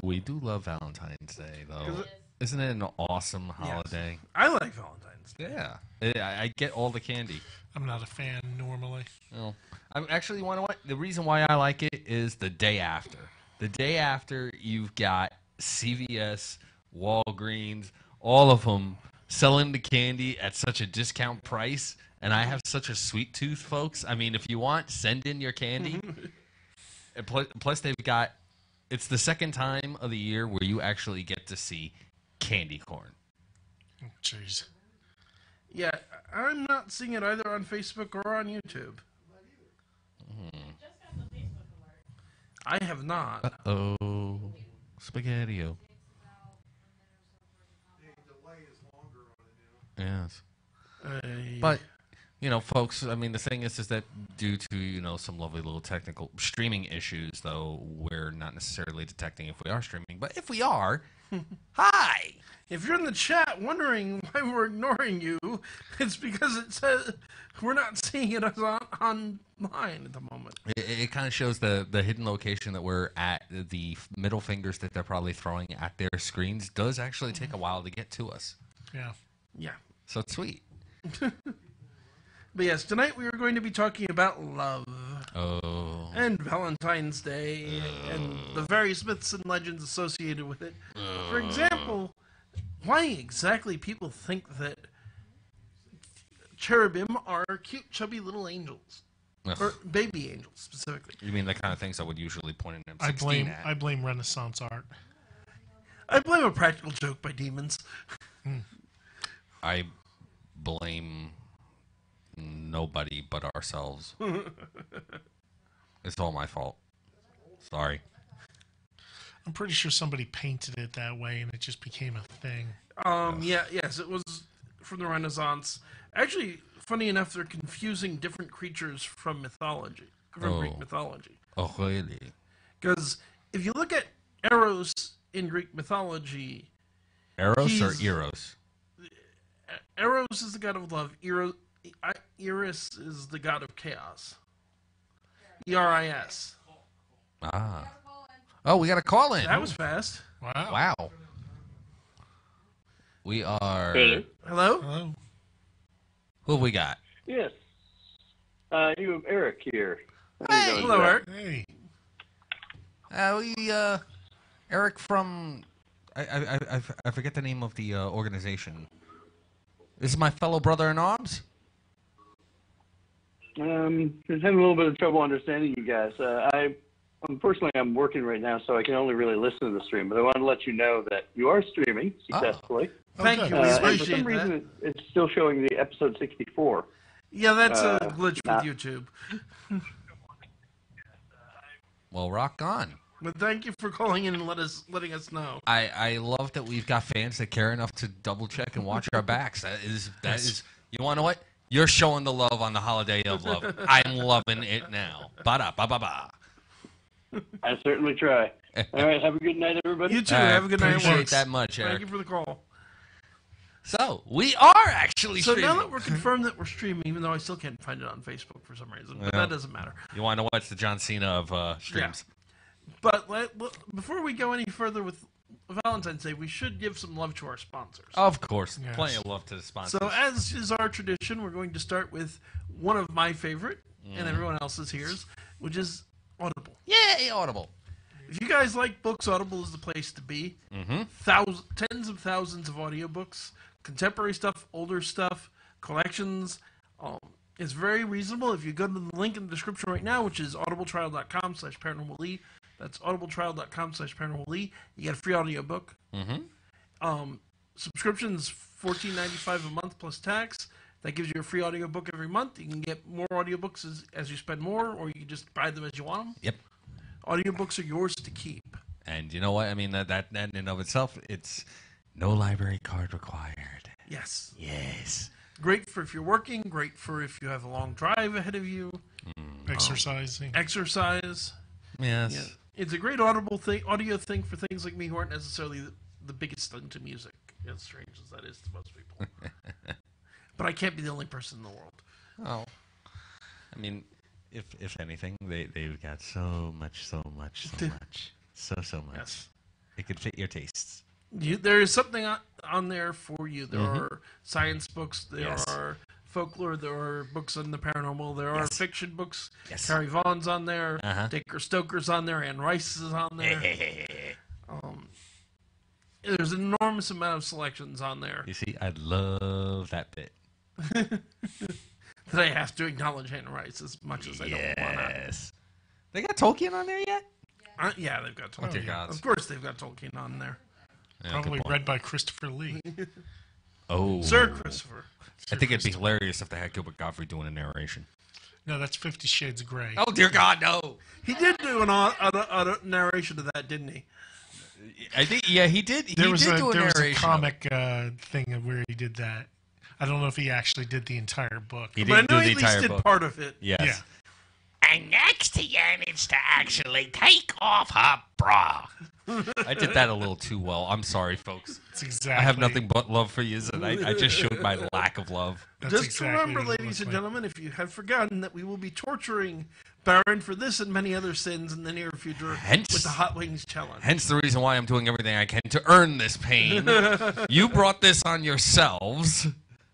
We do love Valentine's Day, though. Isn't it an awesome holiday? Yes. I like Valentine's Day. Yeah. I get all the candy. I'm not a fan normally. No. I actually, you know what? The reason why I like it is the day after. The day after, you've got CVS, Walgreens, all of them selling the candy at such a discount price. And I have such a sweet tooth, folks. I mean, if you want, send in your candy. And plus, they've got... It's the second time of the year where you actually get to see candy corn. Jeez. Yeah, I'm not seeing it either on Facebook or on YouTube. I have not. Uh-oh. Spaghetti-o. Yes. But, you know, folks, I mean, the thing is that due to, you know, some lovely little technical streaming issues, though, we're not necessarily detecting if we are streaming. But if we are, hi! If you're in the chat wondering why we're ignoring you, it's because it says we're not seeing it online at the moment. It kind of shows the hidden location that we're at. The middle fingers that they're probably throwing at their screens does actually take a while to get to us. Yeah. Yeah. So it's sweet. But yes, tonight we are going to be talking about love. Oh. And Valentine's Day and the various myths and legends associated with it. For example, why exactly people think that cherubim are cute, chubby little angels. Ugh. Or baby angels, specifically. You mean the kind of things I would usually point an I M16 at? I blame Renaissance art. I blame a practical joke by demons. I blame nobody but ourselves. It's all my fault. Sorry. I'm pretty sure somebody painted it that way and it just became a thing. Yes, it was from the Renaissance. Actually, funny enough, they're confusing different creatures from mythology, from Greek mythology. Oh, really? Because if you look at Eros in Greek mythology... Eros or Eros? Eros is the god of love. Eris is the god of chaos. E-R-I-S. Ah. Oh, we got a call in. That was fast. Wow. We are... Hello? Hello. Who have we got? Yes. You have Eric here. Hey. Hello, Eric. Hey. Eric from... I forget the name of the organization. This is my fellow brother-in-arms? Just having a little bit of trouble understanding you guys. Unfortunately, I'm working right now, so I can only really listen to the stream. But I want to let you know that you are streaming successfully. Thank you. We appreciate for some that. reason, it's still showing the episode 64. Yeah, that's a glitch with YouTube. Well, rock on. But thank you for calling in and letting us know. I love that we've got fans that care enough to double check and watch our backs. That is. You want to know what? You're showing the love on the holiday of love. I'm loving it now. Ba-da-ba-ba-ba. I certainly try. All right, have a good night, everybody. You too. Have a good night. Appreciate that much, Eric. Thank you for the call. So, we are actually So streaming. now that we're confirmed that we're streaming, even though I still can't find it on Facebook for some reason, but that doesn't matter. You want to know what's the John Cena of streams? Yeah. But before we go any further with Valentine's Day, we should give some love to our sponsors. Of course. Yes. Plenty of love to the sponsors. So as is our tradition, we're going to start with one of my favorite, and everyone else's here's, which is Audible. Yay, Audible. If you guys like books, Audible is the place to be. Tens of thousands of audiobooks, contemporary stuff, older stuff, collections. It's very reasonable. If you go to the link in the description right now, which is audibletrial.com/paranormally, that's audibletrial.com/paranormally, you get a free audiobook. Subscription's $14.95 a month plus tax. That gives you a free audiobook every month. You can get more audiobooks as you spend more, or you can just buy them as you want them. Yep. Audiobooks are yours to keep. And you know what? I mean, that in and of itself, it's no library card required. Yes. Yes. Great for if you're working. Great for if you have a long drive ahead of you. Exercising. Exercise. Yes. Yeah. It's a great audio thing for things like me who aren't necessarily the biggest into music, as strange as that is to most people. But I can't be the only person in the world. Oh. I mean, if anything, they've got so much. So much. Yes. It could fit your tastes. There is something on there for you. There are science books. There Yes. are folklore. There are books on the paranormal. There are Yes. fiction books. Yes. Terry Vaughan's on there. Uh-huh. Dacre Stoker's on there. Anne Rice is on there. There's an enormous amount of selections on there You see, I love that bit. that I have to acknowledge Anne Rice as much as I don't want to. Yes. They got Tolkien on there yet? Yeah, they've got Tolkien. Dear gods. Of course, they've got Tolkien on there. Yeah, Probably good point. read by Christopher Lee. Oh. Sir Christopher. I think it'd be hilarious if they had Gilbert Godfrey doing a narration. No, that's 50 Shades of Grey. Oh, dear God, no. He did do a narration of that, didn't he? I think, yeah, he did. There was a narration. comic thing of where he did that. I don't know if he actually did the entire book. He But I didn't know do he the at least entire did book. part of it. Yes. Yeah. And next he managed to actually take off her bra. I did that a little too well. I'm sorry, folks. That's exactly. I have nothing but love for you, and I just showed my lack of love. That's Just exactly remember, what it ladies and looked like. gentlemen, if you have forgotten that we will be torturing Baron for this and many other sins in the near future Hence- with the Hot Wings Challenge. Hence the reason why I'm doing everything I can to earn this pain. You brought this on yourselves,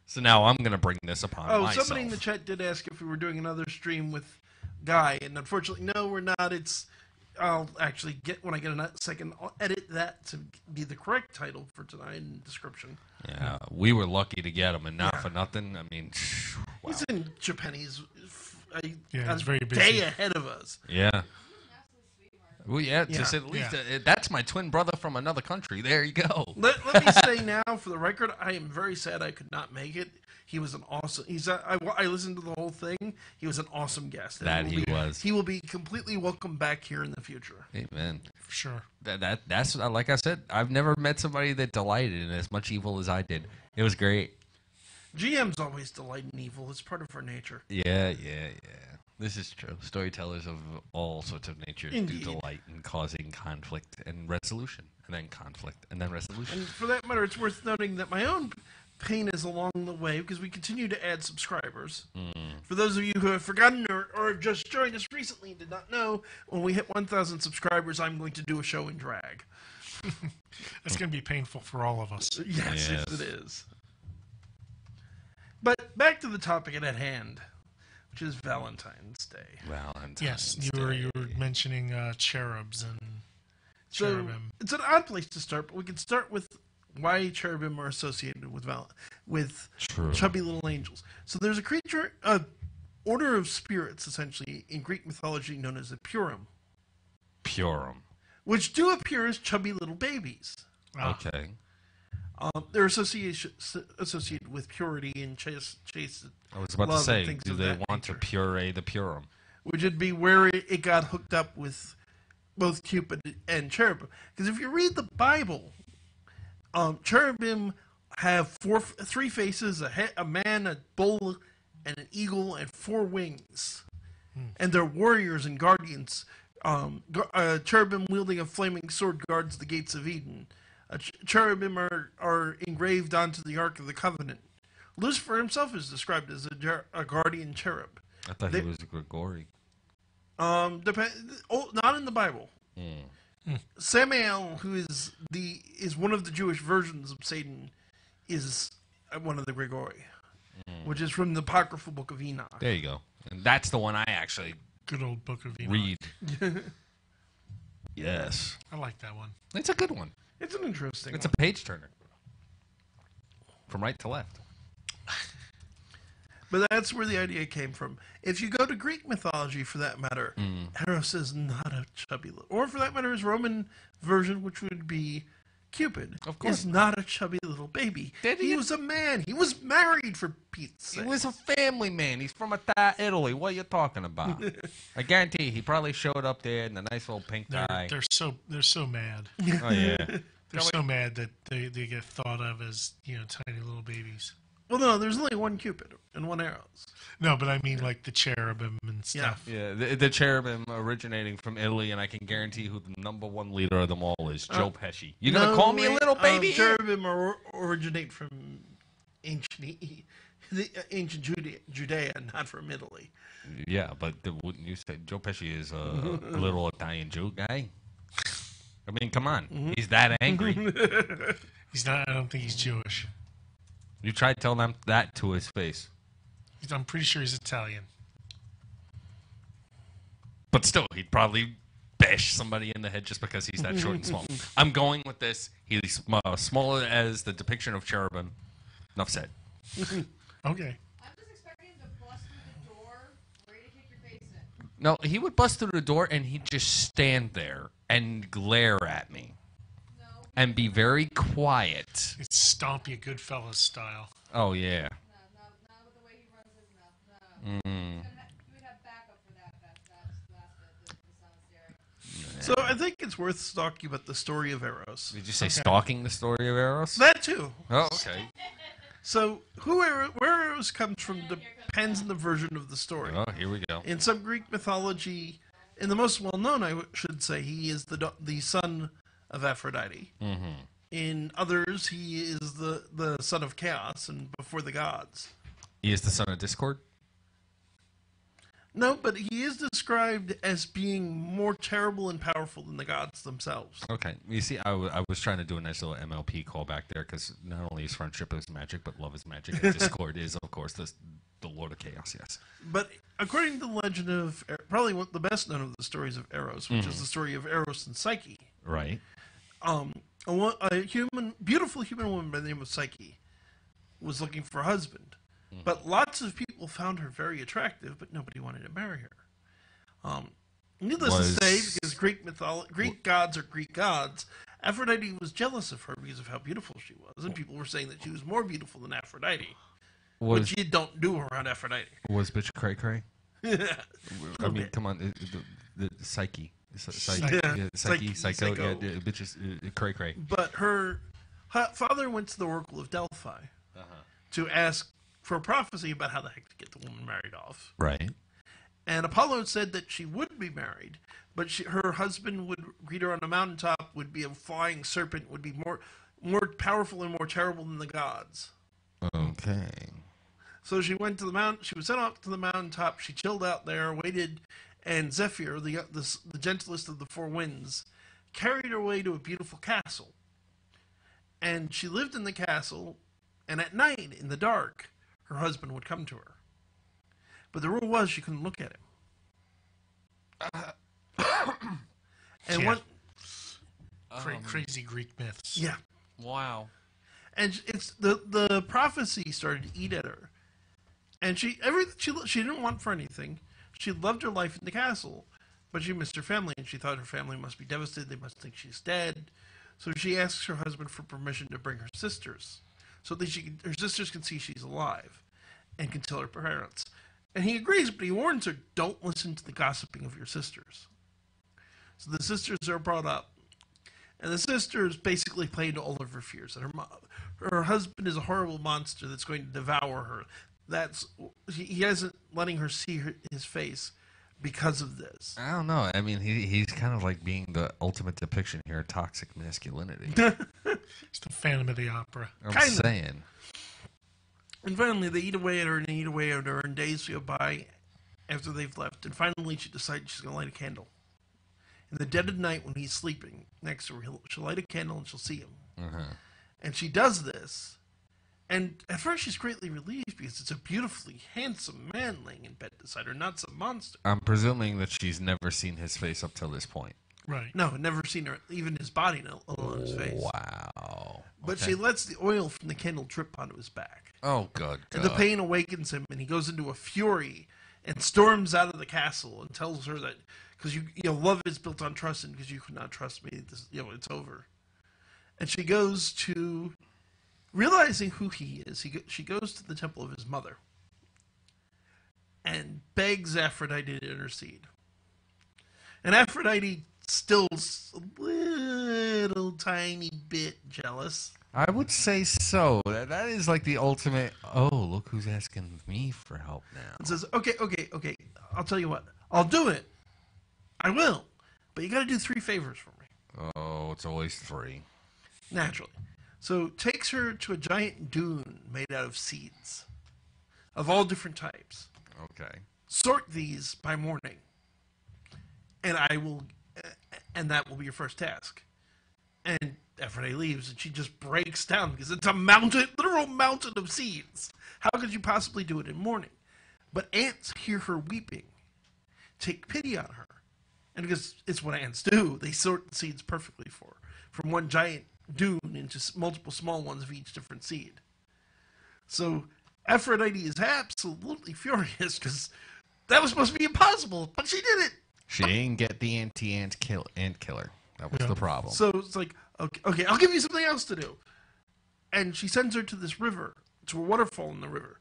so now I'm going to bring this upon myself. Somebody in the chat did ask if we were doing another stream with Guy, and unfortunately, no, we're not. I'll actually when I get a second, I'll edit that to be the correct title for tonight and description. Yeah, we were lucky to get him, and not for nothing. I mean, wow. He's in Japan. He's Yeah, he's very day busy. ahead of us. Yeah. Well, yeah, Yeah. to say the least. Yeah. That's my twin brother from another country. There you go. Let me say now, for the record, I am very sad I could not make it. He was an awesome. I listened to the whole thing. He was an awesome guest. And That he was. He will be completely welcome back here in the future. Amen. For sure. That's like I said. I've never met somebody that delighted in as much evil as I did. It was great. GMs always delight in evil. It's part of our nature. Yeah. This is true. Storytellers of all sorts of natures Indeed. do delight in causing conflict and resolution, and then conflict, and then resolution. And for that matter, it's worth noting that my own pain is along the way because we continue to add subscribers. For those of you who have forgotten or have just joined us recently and did not know, when we hit 1,000 subscribers, I'm going to do a show in drag. That's going to be painful for all of us. Yes, Yes. it is. But back to the topic at hand, which is Valentine's Day. Valentine's Yes, you Day. were mentioning cherubs and So cherubim. it's an odd place to start, but we can start with why cherubim are associated with True. chubby little angels. So there's a creature, order of spirits, essentially, in Greek mythology known as the Purim, Purim. which do appear as chubby little babies. Ah, Okay. They're associated with purity and chaste. I was about to love and say, things do of they that want to nature. puree the Purim? Which would be where it got hooked up with both Cupid and cherubim. Because if you read the Bible, cherubim have three faces: a man, a bull, and an eagle, and four wings. And they're warriors and guardians. Cherubim wielding a flaming sword guards the gates of Eden. Cherubim are engraved onto the Ark of the Covenant. Lucifer himself is described as a guardian cherub. I thought They- he was a Grigori. Not in the Bible. Samael, who is one of the Jewish versions of Satan, is one of the Grigori, which is from the apocryphal book of Enoch. There you go. And that's the one I actually good old Book of Enoch. read. Yes. I like that one. It's a good one. It's an interesting. It's a page turner. From right to left. But that's where the idea came from. If you go to Greek mythology, for that matter, Eros is not a chubby little, or for that matter, his Roman version, which would be Cupid, Of course is not a chubby little baby. He was a man. He was married, for Pete's He sake. was a family man. He's from Italy. What are you talking about? I guarantee he probably showed up there in a nice little pink tie. They're so mad. Oh, yeah. They're so mad that they get thought of as tiny little babies. Well, no, there's only one Cupid and one Eros. No, but I mean like the cherubim and stuff. Yeah, the cherubim originating from Italy, and I can guarantee who the number one leader of them all is, Joe Pesci. You gonna call me a little baby? Cherubim originate from ancient Judea, not from Italy. Yeah, but wouldn't you say Joe Pesci is a little Italian Jew guy? I mean, come on. He's that angry. He's not. I don't think he's Jewish. You tried telling him that to his face. I'm pretty sure he's Italian. But still, he'd probably bash somebody in the head just because he's that short and small. I'm going with this. He's smaller as the depiction of cherubim. Enough said. Okay. I'm just expecting him to bust through the door, ready to kick your face in. No, he would bust through the door and he'd just stand there and glare at me. No. And be very quiet. It's stomp you Goodfellas style. Oh, yeah. No, not with the way he runs his mouth. No. You would have backup for that last bit, the sound staring. So I think it's worth talking about the story of Eros. Did you say stalking the story of Eros? That too. Oh, okay. So where Eros comes from depends on the version of the story. Oh, here we go. In some Greek mythology, in the most well-known, I should say, he is the son of Aphrodite. Mm-hmm. In others, he is the son of chaos and before the gods. He is the son of Discord? No, but he is described as being more terrible and powerful than the gods themselves. Okay. You see, I was trying to do a nice little MLP call back there because not only is friendship is magic, but love is magic. And Discord is, of course, the Lord of Chaos, yes. But according to the legend of, probably one of the best known of the stories of Eros, which is the story of Eros and Psyche. Right. A beautiful human woman by the name of Psyche was looking for a husband. But lots of people found her very attractive, but nobody wanted to marry her. Needless to say, because Greek gods are Greek gods, Aphrodite was jealous of her because of how beautiful she was, and people were saying that she was more beautiful than Aphrodite, which you don't do around Aphrodite. Was bitch cray cray? I mean, come on, the Psyche. Psycho, bitches, cray cray. But her father went to the Oracle of Delphi to ask for a prophecy about how the heck to get the woman married off. Right. And Apollo said that she would be married, but her husband would greet her on a mountaintop, would be a flying serpent, would be more powerful and more terrible than the gods. Okay. So she went to the mountain. She was sent up to the mountaintop. She chilled out there, waited, and Zephyr, the gentlest of the four winds, carried her away to a beautiful castle. And she lived in the castle, and at night, in the dark, her husband would come to her. But the rule was she couldn't look at him. And crazy Greek myths. Yeah. Wow. And it's the prophecy started to eat at her. And she didn't want for anything. She loved her life in the castle, but she missed her family, and she thought her family must be devastated. They must think she's dead. So she asks her husband for permission to bring her sisters, so that her sisters can see she's alive and can tell her parents. And he agrees, but he warns her, don't listen to the gossiping of your sisters. So the sisters are brought up, and the sisters basically play into all of her fears. That her husband is a horrible monster that's going to devour her. He isn't letting her see his face because of this. I don't know. I mean, he's kind of like being the ultimate depiction here of toxic masculinity. It's the Phantom of the Opera. I'm saying. And finally, they eat away at her and eat away at her, and days go by after they've left. And finally, she decides she's going to light a candle. In the dead of night, when he's sleeping next to her, she'll light a candle and she'll see him. And she does this. And at first, she's greatly relieved because it's a beautifully handsome man laying in bed beside her, not some monster. I'm presuming that she's never seen his face up till this point. Right. No, never seen her, even his body, alone his face. Wow. But she lets the oil from the candle drip onto his back. Oh, good. And the pain awakens him, and he goes into a fury and storms out of the castle and tells her that because love is built on trust, and because you could not trust me, it's over. And she goes to, realizing who he is, she goes to the temple of his mother and begs Aphrodite to intercede. And Aphrodite still's a little tiny bit jealous. I would say so. That is like the ultimate, oh, look who's asking me for help now. And says, okay, I'll tell you what. I'll do it. I will. But you got to do 3 favors for me. Oh, it's always 3. Naturally. So takes her to a giant dune made out of seeds of all different types. Okay. Sort these by morning. And that will be your first task. And Aphrodite leaves, and she just breaks down because it's a mountain, literal mountain of seeds. How could you possibly do it in mourning? But ants hear her weeping, take pity on her. And because it's what ants do, they sort the seeds perfectly for her, from one giant dune into multiple small ones of each different seed. So Aphrodite is absolutely furious because that was supposed to be impossible, but she did it. She didn't get the ant killer. That was the problem. So it's like, okay, I'll give you something else to do. And she sends her to this river, to a waterfall in the river.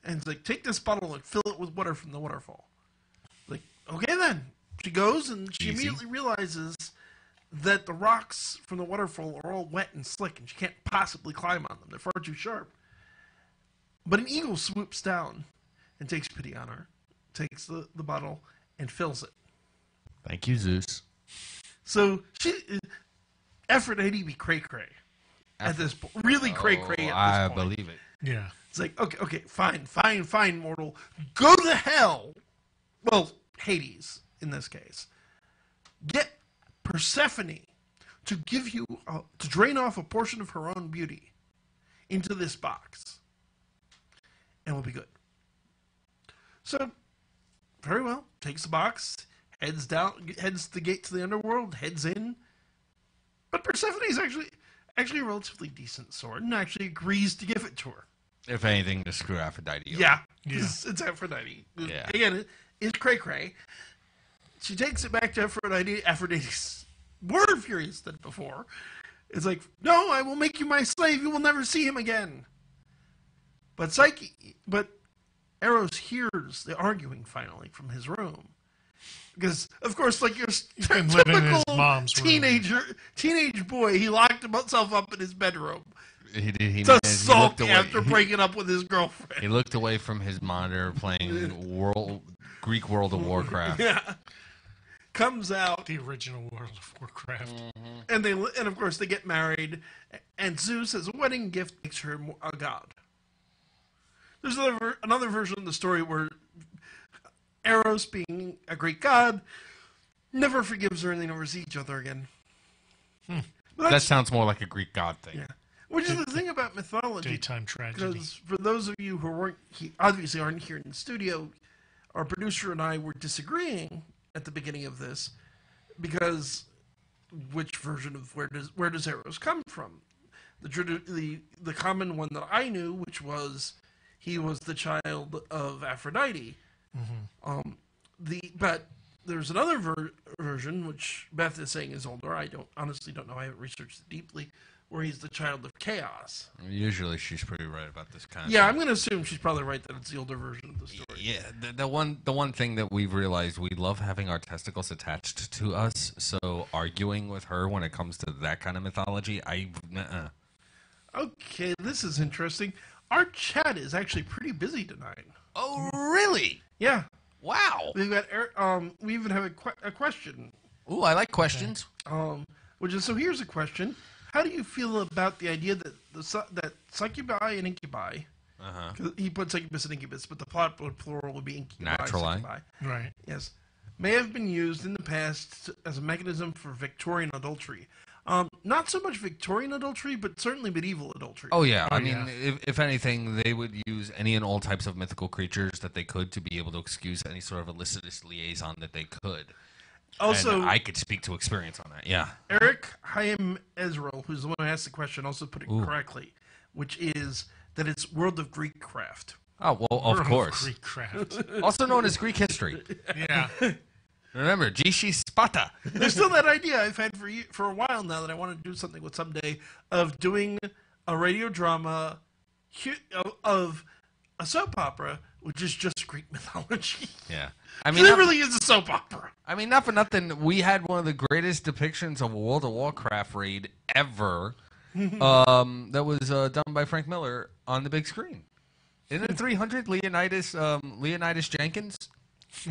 And it's like, take this bottle and fill it with water from the waterfall. Like, okay then. She goes and she immediately realizes that the rocks from the waterfall are all wet and slick and she can't possibly climb on them. They're far too sharp. But an eagle swoops down and takes pity on her, takes the bottle and fills it. Thank you, Zeus. So Aphrodite be cray-cray at this point. Really cray-cray at this point. I believe it. Yeah. It's like, okay, fine, mortal. Go to hell. Well, Hades, in this case. Get Persephone to give you, to drain off a portion of her own beauty into this box. And we'll be good. So, very well. Takes the box, heads the gate to the underworld, heads in. But Persephone is actually a relatively decent sword and actually agrees to give it to her. If anything, to screw Aphrodite over. Yeah. It's Aphrodite. Yeah. Again, it's cray-cray. She takes it back to Aphrodite. Aphrodite's more furious than before. It's like, no, I will make you my slave. You will never see him again. But Eros hears the arguing finally from his room. Because, of course, like your been living in his typical mom's teenage boy, he locked himself up in his bedroom. He To sulk after breaking up with his girlfriend. He looked away from his monitor playing Greek World of Warcraft. Yeah. Comes out. The original World of Warcraft. And of course they get married. And Zeus, as a wedding gift, makes her a god. There's another version of the story where Eros, being a Greek god, never forgives her and they never see each other again. That sounds more like a Greek god thing. Yeah. Which is the thing about mythology. Daytime tragedy. Because for those of you who obviously aren't here in the studio, our producer and I were disagreeing at the beginning of this because which version of where does Eros come from? The common one that I knew, which was he was the child of Aphrodite. But there's another version which Beth is saying is older. I honestly don't know. I haven't researched it deeply. Where he's the child of chaos. Usually she's pretty right about this kind of Yeah, thing. I'm going to assume she's probably right that it's the older version of the story. Yeah, the one thing that we've realized, we love having our testicles attached to us, so arguing with her when it comes to that kind of mythology, Okay, this is interesting. Our chat is actually pretty busy tonight. Oh, really? Yeah. Wow. We've got we even have a question. Ooh, I like questions. Which is, so here's a question. How do you feel about the idea that that succubi and incubi, he put succubus and incubus, but the plural would be incubi. Naturally. Succubi, Right. yes, may have been used in the past as a mechanism for Victorian adultery. Not so much Victorian adultery, but certainly medieval adultery. Oh, yeah. I yeah. mean, if anything, they would use any and all types of mythical creatures that they could to be able to excuse any sort of illicit liaison that they could. Also, and I could speak to experience on that, yeah. Eric Chaim Ezrael, who's the one who asked the question, also put it correctly, which is that it's World of Greek Craft. Oh, well, of course. Greek craft. Also known as Greek history. Yeah. Remember, Gishi Sparta. There's still that idea I've had for a while now that I want to do something with someday of doing a radio drama of a soap opera, which is just Greek mythology. Yeah. I mean, it really is a soap opera. I mean, not for nothing, we had one of the greatest depictions of a World of Warcraft raid ever that was done by Frank Miller on the big screen. Isn't it 300? Leonidas Jenkins?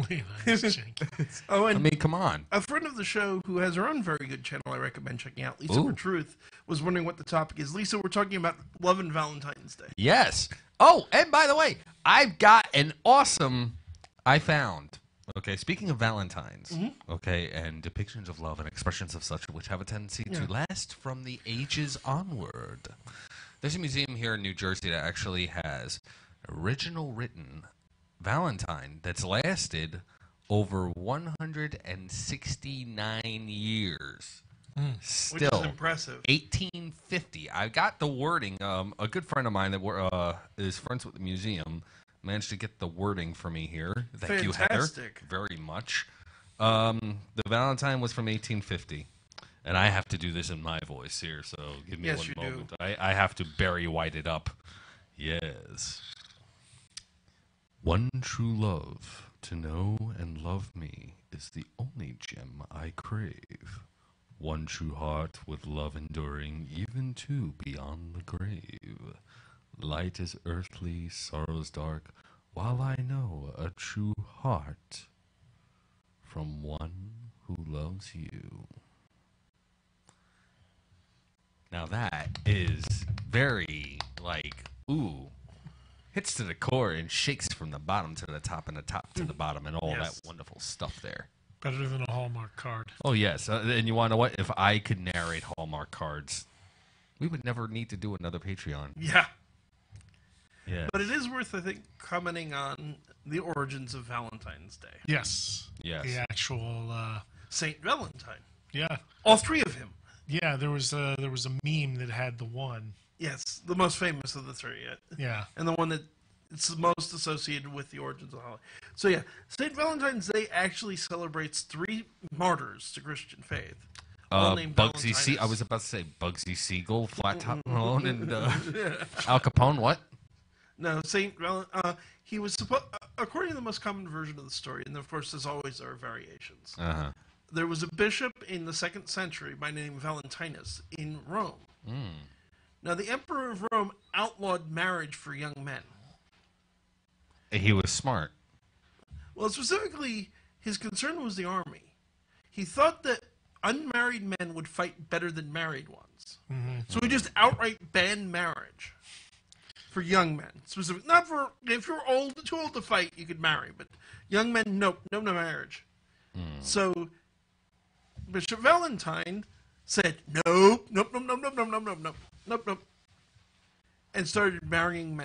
Leonidas Jenkins. Oh, and I mean, come on. a friend of the show who has her own very good channel I recommend checking out, Lisa for Truth, was wondering what the topic is. Lisa, we're talking about Love and Valentine's Day. Yes. Oh, and by the way, I've got an awesome... I found Okay, speaking of Valentines, okay, and depictions of love and expressions of such which have a tendency to last from the ages onward. There's a museum here in New Jersey that actually has original written Valentine that's lasted over 169 years. Which Still, is impressive. 1850. I got the wording. A good friend of mine that is friends with the museum managed to get the wording for me here. Thank you, Heather, Fantastic. very much. The Valentine was from 1850. And I have to do this in my voice here, so give me Yes, one you do. moment. I have to Barry White it up. Yes. One true love, to know and love me, is the only gem I crave. One true heart with love enduring, even to beyond the grave. Light is earthly, sorrows dark, while I know a true heart from one who loves you. Now that is very, ooh, hits to the core and shakes from the bottom to the top and the top to the bottom and all Yes. that wonderful stuff there. Better than a Hallmark card. Oh, yes. And you want to know what? If I could narrate Hallmark cards, we would never need to do another Patreon. Yeah. Yeah. But it is worth, I think, commenting on the origins of Valentine's Day. Yes. Yes. The actual. Saint Valentine. Yeah. All three of him. Yeah. There was a meme that had the one. Yes, the most famous of the three. Yeah. And the one that it's the most associated with the origins of the holiday. So yeah, St. Valentine's Day actually celebrates three martyrs to Christian faith. All named Bugsy Valentinus. I was about to say Bugsy Siegel, Flat Top Malone, and Al Capone. What? No, he was supposed, according to the most common version of the story, and of course, as always, there are variations. Uh-huh. There was a bishop in the 2nd century by name Valentinus in Rome. Now, the emperor of Rome outlawed marriage for young men. He was smart. Well, specifically, his concern was the army. He thought that unmarried men would fight better than married ones. So he just outright banned marriage for young men. Specifically, not for if you're too old to fight, you could marry, but young men, no marriage. So Bishop Valentine said, nope, and started marrying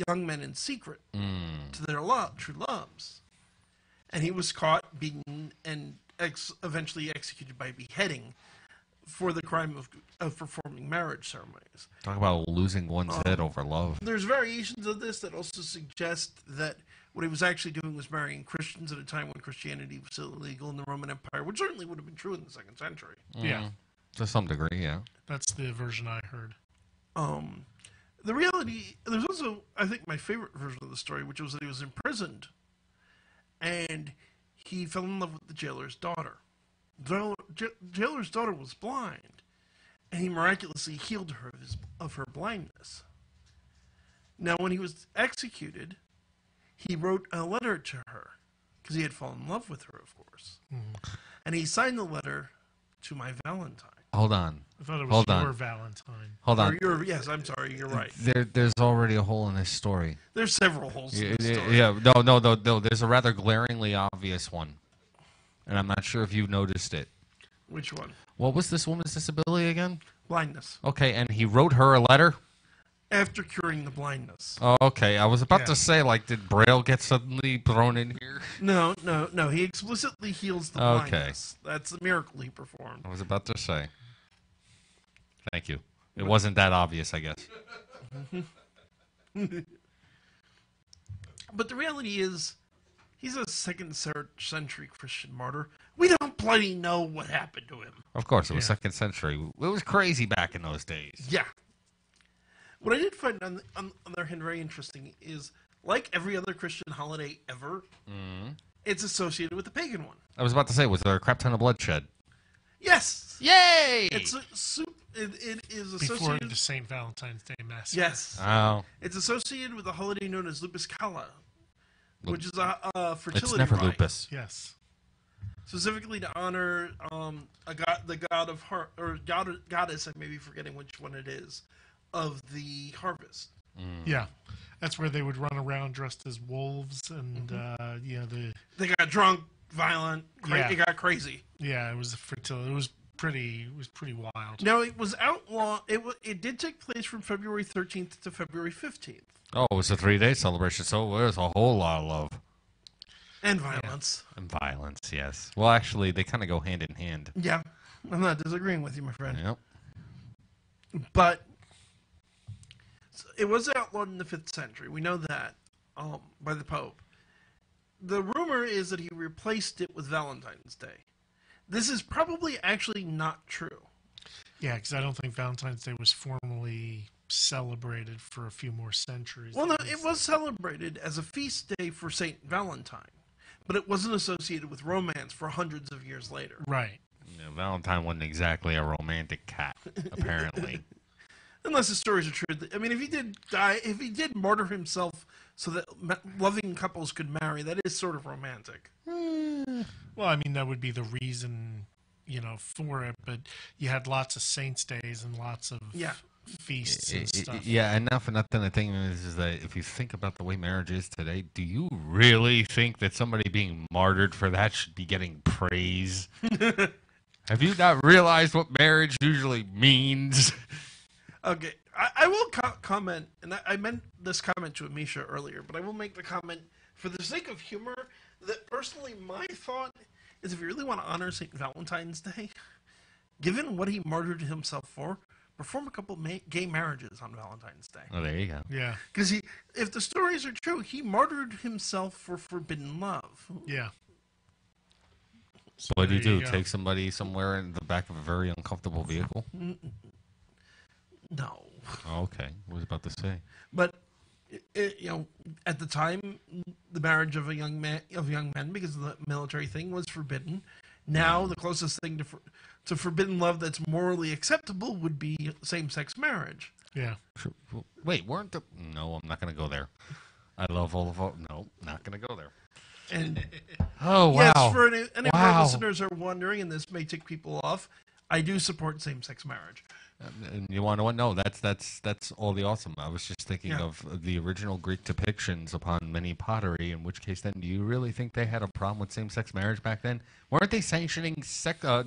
young men in secret to their true loves. And he was caught, beaten, and eventually executed by beheading for the crime of performing marriage ceremonies. Talk about losing one's head over love. There's variations of this that also suggest that what he was actually doing was marrying Christians at a time when Christianity was still illegal in the Roman Empire, which certainly would have been true in the 2nd century. Yeah. To some degree, yeah. That's the version I heard. The reality, there's also, I think, my favorite version of the story, which was that he was imprisoned, and he fell in love with the jailer's daughter. The jailer's daughter was blind, and he miraculously healed her of her blindness. Now, when he was executed, he wrote a letter to her, because he had fallen in love with her, of course. And he signed the letter to my Valentine. Hold on. I thought it was Hold your on. Valentine. Hold on. Yes, I'm sorry, you're right. There's already a hole in this story. There's several holes in this story. Yeah, no. There's a rather glaringly obvious one. And I'm not sure if you've noticed it. Which one? What was this woman's disability again? Blindness. Okay, and he wrote her a letter? After curing the blindness. Oh, okay. I was about Yeah. to say, did Braille get suddenly thrown in here? No. He explicitly heals the Okay. blindness. That's the miracle he performed. I was about to say. Thank you. It wasn't that obvious, I guess. But the reality is, he's a 2nd century Christian martyr. We don't bloody know what happened to him. Of course, it was Yeah. 2nd century. It was crazy back in those days. Yeah. What I did find on the other hand very interesting is, like every other Christian holiday ever, it's associated with the pagan one. I was about to say, was there a crap ton of bloodshed? Yes. Yay! It is Before associated. the St. Valentine's Day Massacre. Yes. Oh, It's associated with a holiday known as Lupus Calla, which is a fertility it's never rite, lupus. Yes. specifically to honor the god of goddess. I may be forgetting which one it is of the harvest. Yeah. That's where they would run around dressed as wolves, and They got drunk, violent, Yeah. it got crazy. it was fertility. It was pretty wild. Now, it was outlawed. It did take place from February 13th to February 15th. Oh, it was a 3-day celebration, so there's a whole lot of love. And violence. And violence, yes. Well, actually, they kind of go hand in hand. Yeah. I'm not disagreeing with you, my friend. Yep. But it was outlawed in the 5th century. We know that by the Pope. The rumor is that he replaced it with Valentine's Day. This is probably actually not true. Yeah, because I don't think Valentine's Day was formally celebrated for a few more centuries. Well, no, it was celebrated as a feast day for Saint Valentine, but it wasn't associated with romance for hundreds of years later. Right. Yeah, Valentine wasn't exactly a romantic cat, apparently. Unless the stories are true. I mean, if he did martyr himself so that loving couples could marry, that is sort of romantic. Well, I mean, that would be the reason, for it. But you had lots of saints' days and lots of feasts and stuff. Yeah, and not for nothing. The thing is that if you think about the way marriage is today, do you really think that somebody being martyred for that should be getting praise? Have you not realized what marriage usually means? Okay, I will comment, and I meant this comment to Amisha earlier, but I will make the comment for the sake of humor that personally my thought is if you really want to honor St. Valentine's Day, given what he martyred himself for, perform a couple gay marriages on Valentine's Day. Oh, there you go. Yeah. Because if the stories are true, he martyred himself for forbidden love. Yeah. So what do you There do? you go. Take somebody somewhere in the back of a very uncomfortable vehicle? No. Oh, okay. What was I about to say? But at the time, the marriage of young men, because of the military thing, was forbidden. Now, the closest thing to forbidden love that's morally acceptable would be same-sex marriage. Yeah. Wait, weren't the... No, I'm not going to go there. I love all of... No, not going to go there. And Oh, wow. yes, for any of our Wow. listeners are wondering, and this may tick people off, I do support same-sex marriage. And you want to know what? No, that's all the awesome. I was just thinking Yeah. of the original Greek depictions upon many pottery, in which case then do you really think they had a problem with same-sex marriage back then? Weren't they sanctioning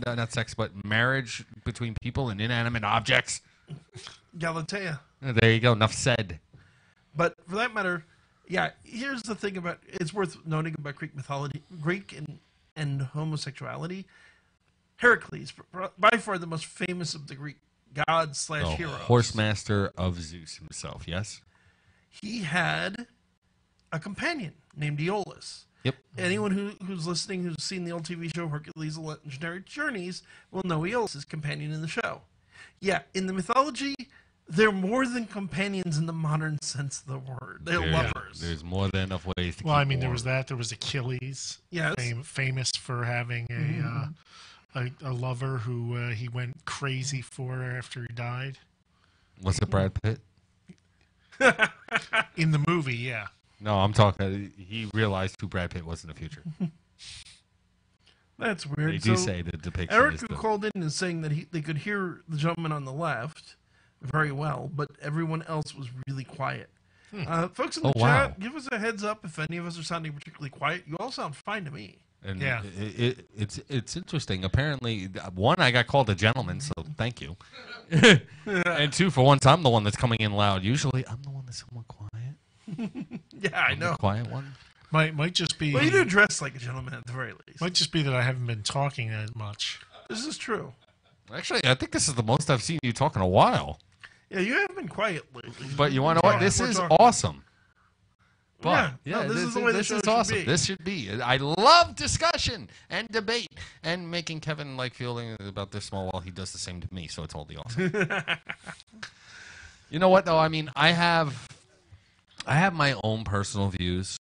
not sex, but marriage between people and inanimate objects? Galatea. There you go. Enough said. But for that matter, yeah, here's the thing about, it's worth noting about Greek mythology, and homosexuality. Heracles, by far the most famous of the Greek gods / The heroes. horse master of Zeus himself, yes? He had a companion named Aeolus. Yep. Anyone who's listening who's seen the old TV show Hercules' Legendary Journeys will know Aeolus is companion in the show. Yeah, in the mythology, they're more than companions in the modern sense of the word. They're lovers. There's more than enough ways to Well, keep I mean, there warm. was that. There was Achilles. Yes. Famous for having a lover who he went crazy for after he died. Was it Brad Pitt? In the movie, yeah. No, I'm talking. He realized who Brad Pitt was in the future. That's weird. They do So, say the depiction Eric, is who the... called in, is saying that they could hear the gentleman on the left very well, but everyone else was really quiet. Folks in the Oh, wow. chat, give us a heads up if any of us are sounding particularly quiet. You all sound fine to me. And Yeah. it's interesting. Apparently, one, I got called a gentleman, so thank you. And two, for once, I'm the one that's coming in loud. Usually, I'm the one that's somewhat quiet. Yeah, I I'm the know. quiet one. Might just be. Well, you do dress like a gentleman at the very least. Might just be that I haven't been talking as much. This is true. Actually, I think this is the most I've seen you talk in a while. Yeah, you have been quiet lately. But you want to know what? Yeah, This we're is talking. awesome. But Yeah, no, this is the way the this show is should awesome. be. This should be. I love discussion and debate and making Kevin like feeling about this small while he does the same to me. So it's totally awesome. You know what though? I mean, I have my own personal views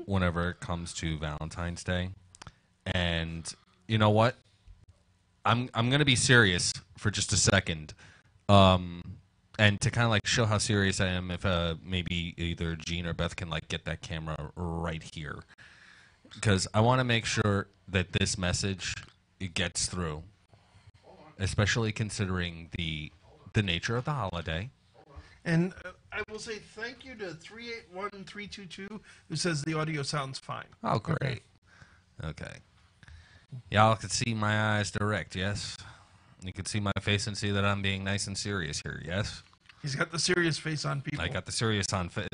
whenever it comes to Valentine's Day, and you know what? I'm gonna be serious for just a second. And to kind of like show how serious I am, if maybe either Gene or Beth can like get that camera right here, because I want to make sure that this message it gets through, especially considering the nature of the holiday. And I will say thank you to 381322 who says the audio sounds fine. Oh, great. Okay. Y'all can see my eyes direct, yes? You can see my face and see that I'm being nice and serious here, yes? He's got the serious face on, people. I got the serious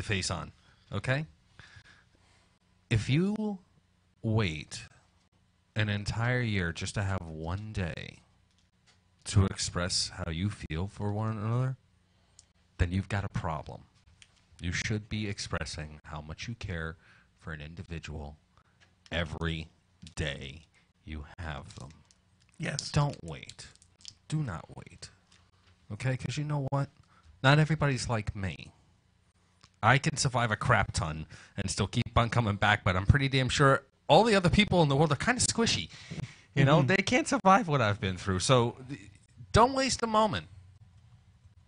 face on, okay? If you wait an entire year just to have one day to express how you feel for one another, then you've got a problem. You should be expressing how much you care for an individual every day you have them. Yes. Don't wait. Do not wait. Okay? Because you know what? Not everybody's like me. I can survive a crap ton and still keep on coming back, but I'm pretty damn sure all the other people in the world are kind of squishy. You know, they can't survive what I've been through. So don't waste a moment.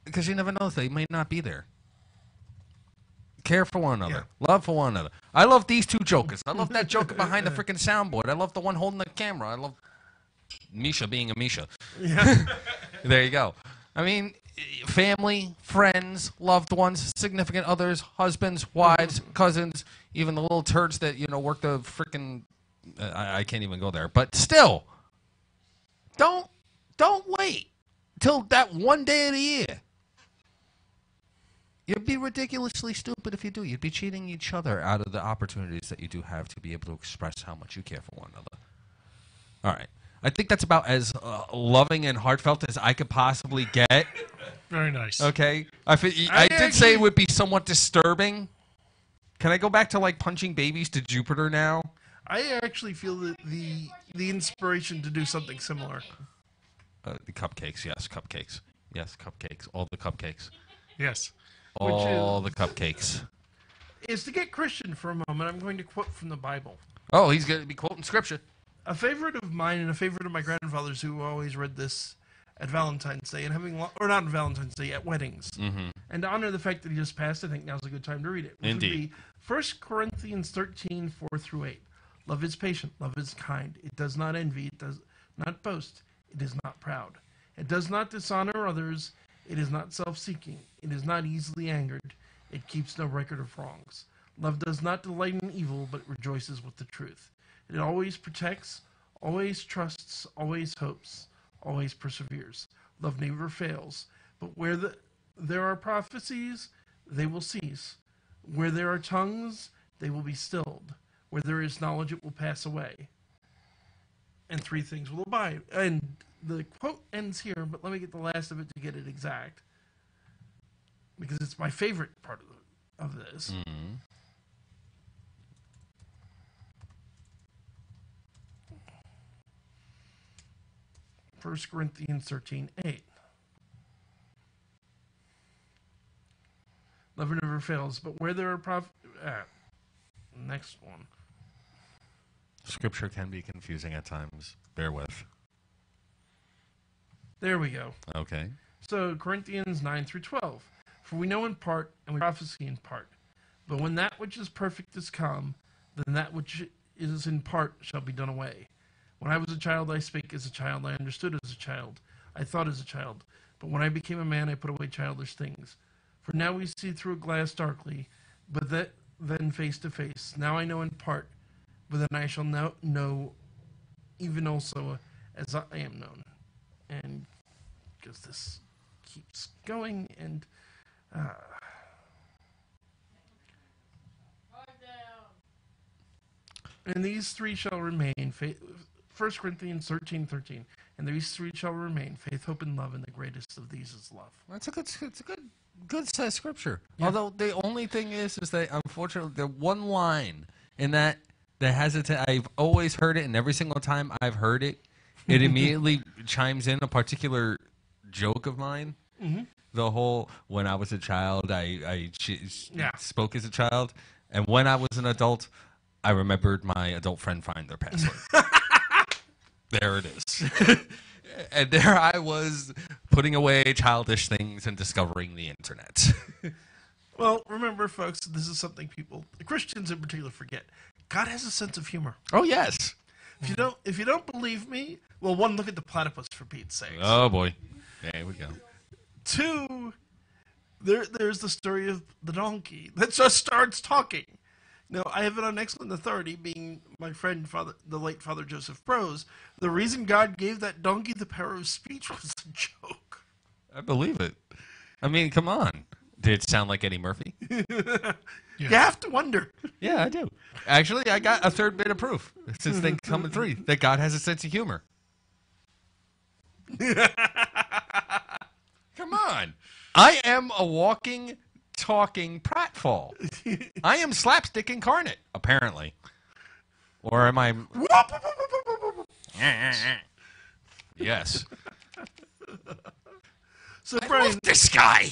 Because you never know, they may not be there. Care for one another. Yeah. Love for one another. I love these two jokers. I love that joker behind the freaking soundboard. I love the one holding the camera. I love Misha being a Misha. Yeah. There you go. I mean, family, friends, loved ones, significant others, husbands, wives, cousins, even the little turds that, you know, work the freaking... I can't even go there. But still, don't wait till that one day of the year. You'd be ridiculously stupid if you do. You'd be cheating each other out of the opportunities that you do have to be able to express how much you care for one another. All right. I think that's about as loving and heartfelt as I could possibly get. Very nice. Okay. I did say it would be somewhat disturbing. Can I go back to like punching babies to Jupiter now? I actually feel that the inspiration to do something similar. The cupcakes, yes, cupcakes. Yes, cupcakes. All the cupcakes. Yes. All the cupcakes. Is to get Christian for a moment, I'm going to quote from the Bible. Oh, he's going to be quoting scripture. A favorite of mine and a favorite of my grandfather's who always read this at Valentine's Day and or not on Valentine's Day, at weddings. Mm-hmm. And to honor the fact that he just passed, I think now's a good time to read it. Which Indeed. would be 1 Corinthians 13, 4 through 8. Love is patient, love is kind. It does not envy, it does not boast, it is not proud. It does not dishonor others, it is not self-seeking, it is not easily angered, it keeps no record of wrongs. Love does not delight in evil, but rejoices with the truth. It always protects, always trusts, always hopes, always perseveres. Love never fails, but where there are prophecies, they will cease. Where there are tongues, they will be stilled. Where there is knowledge, it will pass away. And three things will abide. And the quote ends here, but let me get the last of it to get it exact. Because it's my favorite part of this. Mm-hmm. 1 Corinthians 13, 8. Love never fails, but where there are next one. Scripture can be confusing at times. Bear with. There we go. Okay. So Corinthians 9 through 12. For we know in part, and we prophesy in part. But when that which is perfect is come, then that which is in part shall be done away. When I was a child, I spake as a child. I understood as a child. I thought as a child. But when I became a man, I put away childish things. For now we see through a glass darkly, but then face to face. Now I know in part, but then I shall know even also as I am known. And because this keeps going, and and these three shall remain. 1 Corinthians 13, 13. And these three shall remain: faith, hope, and love. And the greatest of these is love. It's a good set of scripture. Yeah. Although the only thing is that unfortunately the one line in that has it. I've always heard it, and every single time I've heard it, it immediately chimes in a particular joke of mine. Mm-hmm. The whole when I was a child, I spoke as a child, and when I was an adult, I remembered my adult friend find their password. There it is. And there I was putting away childish things and discovering the internet. Well, remember, folks, this is something Christians in particular, forget. God has a sense of humor. Oh, yes. If you don't believe me, well, one, look at the platypus, for Pete's sake. Oh, boy. There we go. Two, There's the story of the donkey that just starts talking. Now, I have it on excellent authority, being my friend, the late Father Joseph Prose. The reason God gave that donkey the power of speech was a joke. I believe it. I mean, come on. Did it sound like Eddie Murphy? You have to wonder. Yeah, I do. Actually, I got a third bit of proof since they come in 3 that God has a sense of humor. Come on. I am a walking, talking pratfall. I am slapstick incarnate, apparently. Or am I... Yes. So, Brian, This guy.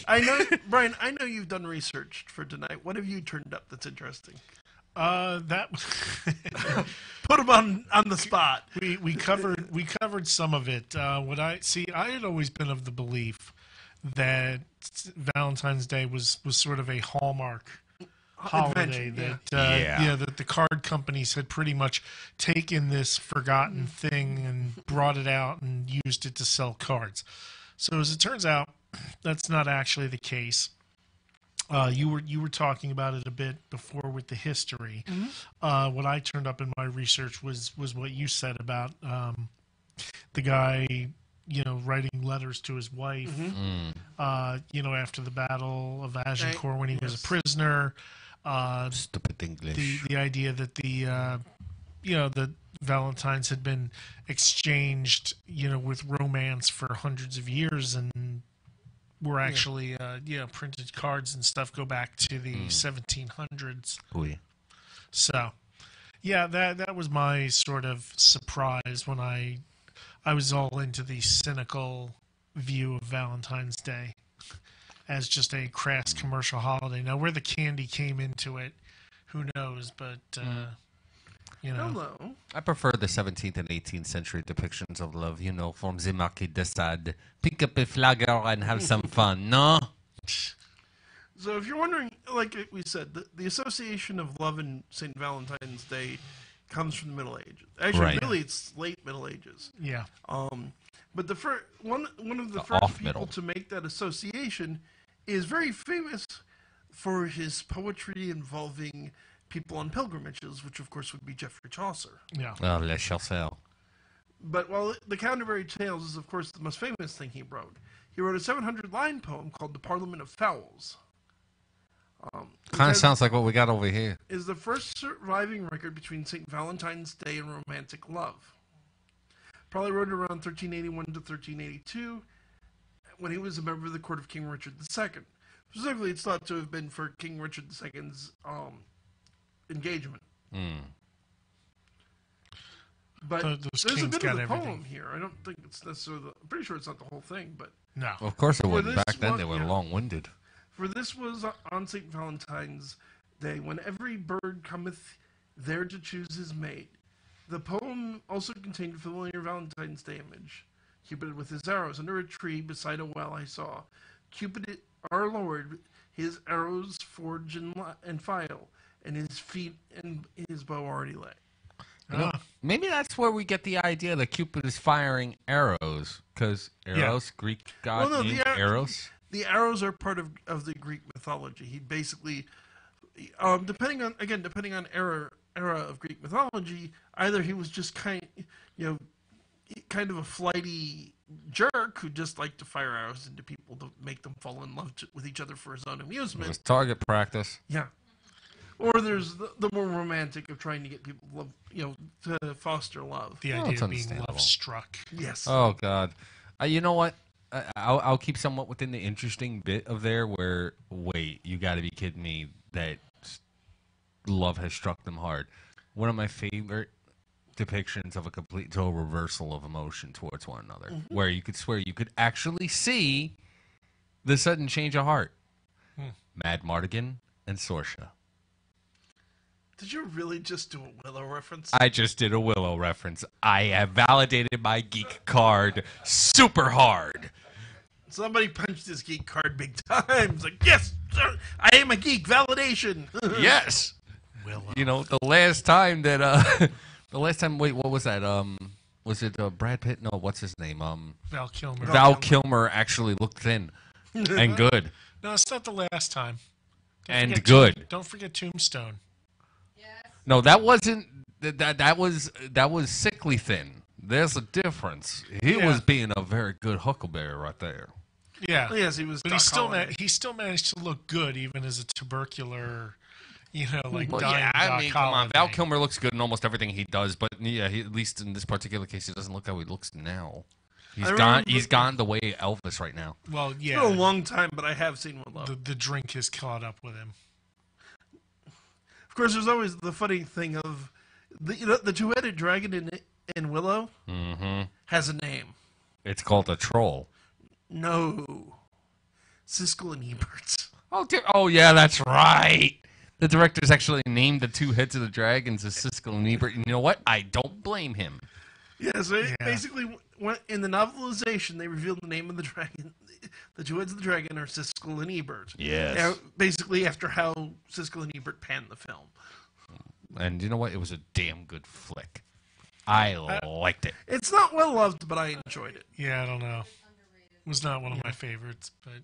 Brian, I know you've done research for tonight. What have you turned up that's interesting? That Put him on the spot. we covered some of it. I had always been of the belief that Valentine's Day was sort of a hallmark holiday. Invention, That the card companies had pretty much taken this forgotten thing and brought it out and used it to sell cards. So as it turns out, that's not actually the case. You were talking about it a bit before with the history. Mm-hmm. What I turned up in my research was what you said about the guy, writing letters to his wife. Mm-hmm. After the Battle of Agincourt when he was a prisoner. Stupid English. The idea that the Valentines had been exchanged, with romance for hundreds of years and were actually, printed cards and stuff go back to the 1700s. Oui. So, yeah, that was my sort of surprise when I was all into the cynical view of Valentine's Day as just a crass commercial holiday. Now, where the candy came into it, who knows? But Hello. I prefer the 17th and 18th century depictions of love, from the Marquis de Sade. Pick up a flagger and have some fun, no? So if you're wondering, like we said, the association of love and St. Valentine's Day comes from the Middle Ages. Actually, really, it's late Middle Ages. Yeah. But the one of the first off-middle. people to make that association is very famous for his poetry involving people on pilgrimages, which of course would be Geoffrey Chaucer. Yeah. Oh, Le Chaucer. But while the Canterbury Tales is of course the most famous thing he wrote a 700-line poem called The Parliament of Fowls. Kind of sounds like what we got over here. Is the first surviving record between St. Valentine's Day and romantic love. Probably wrote around 1381 to 1382 when he was a member of the court of King Richard II. Specifically, it's thought to have been for King Richard II's engagement. But Those there's a kings bit got of the everything. poem here. I don't think it's necessarily. I'm pretty sure it's not the whole thing, but No. Of course it For wouldn't. this Back then they one, were long-winded. for this was on St. Valentine's Day, when every bird cometh there to choose his mate. The poem also contained a familiar Valentine's Day image. Cupid with his arrows. Under a tree beside a well I saw Cupid, our Lord, his arrows forge and file, and his feet and his bow already lay. Maybe that's where we get the idea that Cupid is firing arrows, because arrows, Greek god named Eros. The arrows are part of the Greek mythology. He basically, depending on era of Greek mythology, either he was just kind of a flighty jerk who just liked to fire arrows into people to make them fall in love with each other for his own It amusement. was target practice. Yeah. Or there's the more romantic of trying to get people love, to foster love. The Well, idea it's of being understandable. love struck. Yes. Oh God, you know what? I'll keep somewhat within the interesting bit of there. Where wait, you got to be kidding me that love has struck them hard. One of my favorite depictions of a complete total reversal of emotion towards one another, where you could swear you could actually see the sudden change of heart. Mad Mardigan and Sorsha. Did you really just do a Willow reference? I just did a Willow reference. I have validated my geek card super hard. Somebody punched his geek card big time. It's like, yes, sir, I am a geek. Validation. Yes. Willow. The last time that wait, what was that? Was it Brad Pitt? No, what's his name? Val Kilmer. Val Kilmer actually looked thin and good. No, it's not the last time. And forget good. Don't forget Tombstone. Yes. No, that wasn't. That was sickly thin. There's a difference. He Yeah. was being a very good huckleberry right there. Yeah. Oh, yes, he was. But Doc he still managed to look good even as a tubercular, dying yeah, I Doc mean, come on. Holliday. Val Kilmer looks good in almost everything he does, but yeah, at least in this particular case, he doesn't look how he looks now. He's gone the way Elvis right now. Well, It's yeah. been a long time, but I have seen One Love. The drink has caught up with him. Of course, there's always the funny thing of the two-headed dragon in Willow has a name. It's called a troll. No, Siskel and Ebert. Oh yeah, that's right. The directors actually named the two heads of the dragons as Siskel and Ebert. And you know what? I don't blame him. Yeah, so basically, in the novelization, they revealed the name of the dragon. The two heads of the dragon are Siskel and Ebert. Yes. Basically, after how Siskel and Ebert panned the film. And you know what? It was a damn good flick. I liked it. It's not well loved, but I enjoyed it. Yeah, I don't know. It was not one of my favorites, but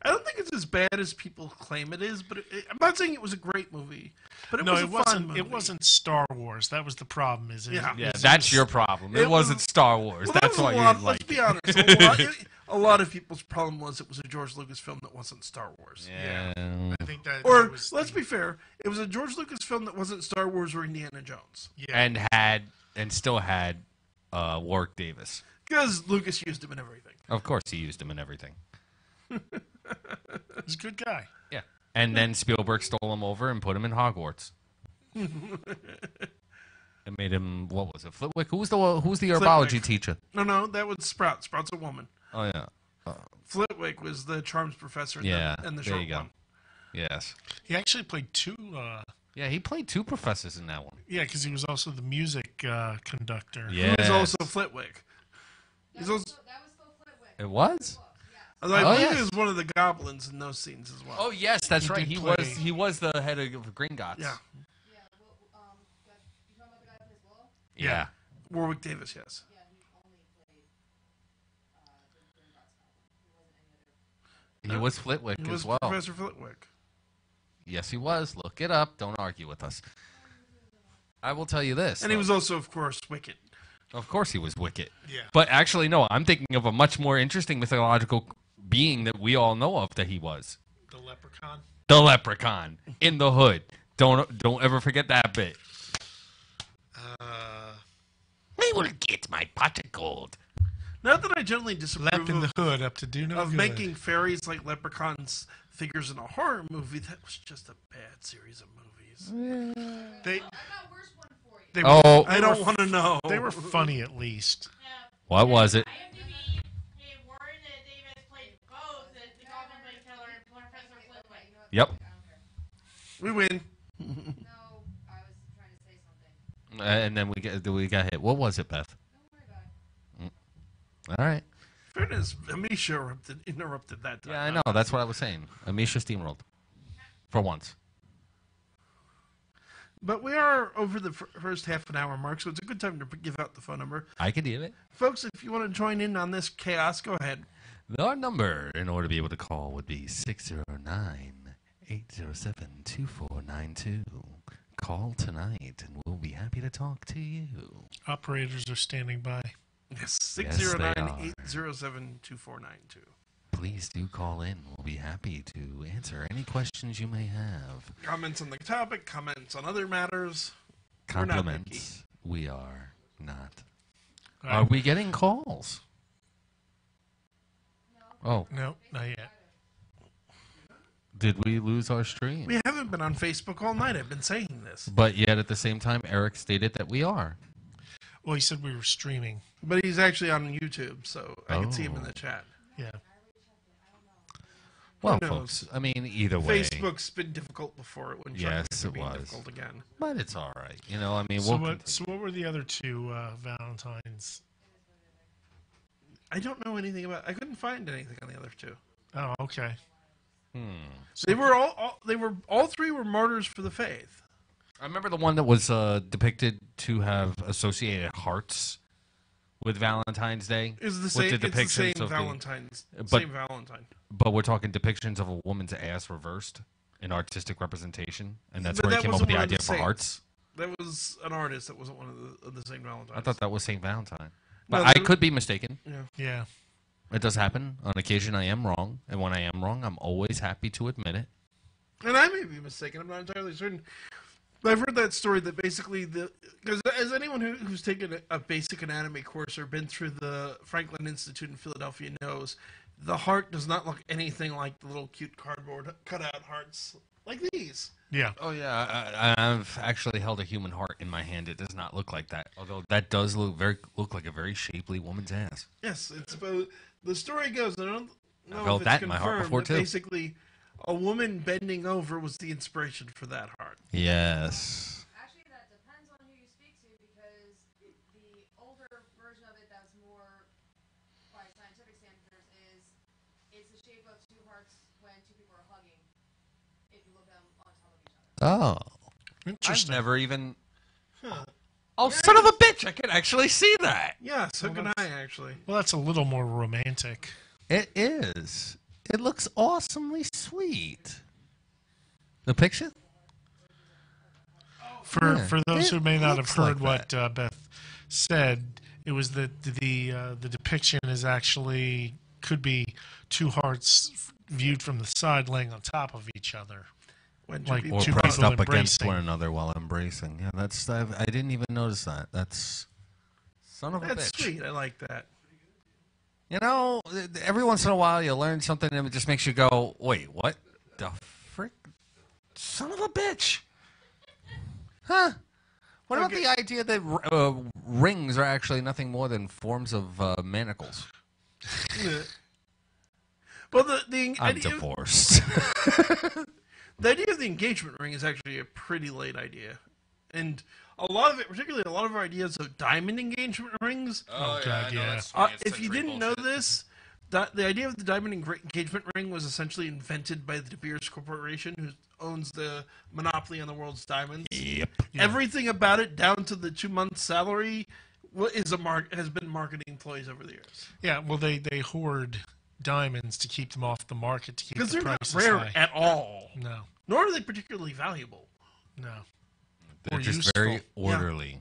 I don't think it's as bad as people claim it is, but I'm not saying it was a great movie. But it was a fun movie. It wasn't Star Wars. That was the problem. Yeah, that's your problem. It wasn't Star Wars. Well, that's why you didn't like it. Let's be honest. A lot of people's problem was it was a George Lucas film that wasn't Star Wars. Yeah. I think that. Or was let's be fair, it was a George Lucas film that wasn't Star Wars or Indiana Jones. Yeah. And still had Warwick Davis. Because Lucas used him in everything. Of course, he used him in everything. He's a good guy. Yeah. And then Spielberg stole him over and put him in Hogwarts. And made him, what was it, Flitwick? Who was the herbology teacher? No, that was Sprout. Sprout's a woman. Oh, yeah. Flitwick was the charms professor in Yeah, the there short you go. one. Yes. He actually played two. Yeah, he played two professors in that one. Yeah, because he was also the music conductor. He Yeah. was also Flitwick. He's also, That was Phil Flitwick. It was? although I Oh, believe yes. he was one of the goblins in those scenes as well. Oh, yes, that's He right. did He play- was the head of Green Gots. Yeah. Yeah, well, you talking about the guy who plays Willow? Yeah. Warwick Davis, yes. Yeah, he only played the Green Gods Goblin. He wasn't any other. He was Flitwick He was as well. Professor Flitwick. Yes, he was. Look it up. Don't argue with us. I will tell you this. And he was also, of course, Wicked. Of course he was Wicket. Yeah. But actually, no, I'm thinking of a much more interesting mythological being that we all know of that he was. The leprechaun. The leprechaun in the hood. Don't ever forget that bit. I will get my pot of gold. Not that I generally Lep disapprove in the hood up to do no of good. making fairies like leprechauns figures in a horror movie. That was just a bad series of movies. They I got worse one for you. they were, Oh, I don't want to know. they were funny at least. what was it? IMDb, hey, Warren Davis played both the Goblin Blade Killer and Professor Flitwick. Yep. We win. No, I was trying to say something. And then we got hit. What was it, Beth? Don't worry about it. All right. Fairness, Amisha interrupted that time. Yeah, I know. That's what I was saying. Amisha steamrolled. For once. But we are over the first half an hour mark, so it's a good time to give out the phone number. I could do it. Folks, if you want to join in on this chaos, go ahead. Our number in order to be able to call would be 609-807-2492. Call tonight and we'll be happy to talk to you. Operators are standing by. Yes, Yes, they 609-807-2492. Please do call in. We'll be happy to answer any questions you may have. Comments on the topic, comments on other matters. We're not picky. Compliments. We are not. All Are right. we getting calls? Oh, No, not yet. did we lose our stream? We haven't been on Facebook all night. I've been saying this. But yet at the same time, Eric stated that we are. Well, he said we were streaming. But he's actually on YouTube, so I can see him in Oh. the chat. Yeah. Well, knows? folks, I mean, either way. Facebook's been difficult before. It wouldn't Yes, it it be was. difficult again. But it's all right. You know, I mean, So we'll what were the other two Valentines? I don't know anything about. I couldn't find anything on the other two. Oh, okay. They were all three were martyrs for the faith. I remember the one that was depicted to have associated hearts with Valentine's Day. It's the with same. the It's the depictions same of Valentine's. but- Same Valentine. But we're talking depictions of a woman's ass reversed in artistic representation, and that's But where that he came up wasn't with the one of the idea for saints. hearts. That was an artist. That wasn't one of the Saint Valentines. I thought that was Saint Valentine, No, but I there- could be mistaken. Yeah. It does happen on occasion. I am wrong, and when I am wrong, I'm always happy to admit it. And I may be mistaken. I'm not entirely certain. But I've heard that story that basically because as anyone who's taken a basic anatomy course or been through the Franklin Institute in Philadelphia knows, the heart does not look anything like the little cute cardboard cutout hearts like these. Yeah. Oh yeah, I've actually held a human heart in my hand. It does not look like that, although that does look like a very shapely woman's ass. Yes, it's about the story goes. I don't know I've held if it's that in my heart confirmed, before, but too. basically, a woman bending over was the inspiration for that heart. Yes. Actually, that depends on who you speak to, because the older version of it that's more by scientific standards is it's the shape of two hearts when two people are hugging, if you look at them on top of each other. Oh, I've Interesting. never even. Oh, son of a bitch! I can actually see that. Yeah, so can I actually. Well, that's a little more romantic. It is. It looks awesomely sweet. The picture? For those who may not have looks like heard what Beth said, it was that the depiction is actually could be two hearts viewed from the side, laying on top of each other. When two Like people Or two pressed people up against embracing. one another while embracing. Yeah, that's. I didn't even notice that. That's. Son of a That's bitch. sweet. I like that. You know, every once in a while you learn something and it just makes you go, wait, what the frick? Son of a bitch. Huh? What about the idea that rings are actually nothing more than forms of manacles? Well, the I'm idea, divorced. the idea of the engagement ring is actually a pretty late idea, and a lot of it, particularly a lot of our ideas of diamond engagement rings. Oh, God, yeah. If you didn't know this, the idea of the diamond engagement ring was essentially invented by the De Beers Corporation, who owns the monopoly on the world's diamonds. Yep. Everything about it, down to the 2 month salary, has been marketing employees over the years. Yeah, well, they hoard diamonds to keep them off the market to keep Because the they're not prices rare high. at all, No, nor are they particularly valuable. no. They're Or just useful. very orderly.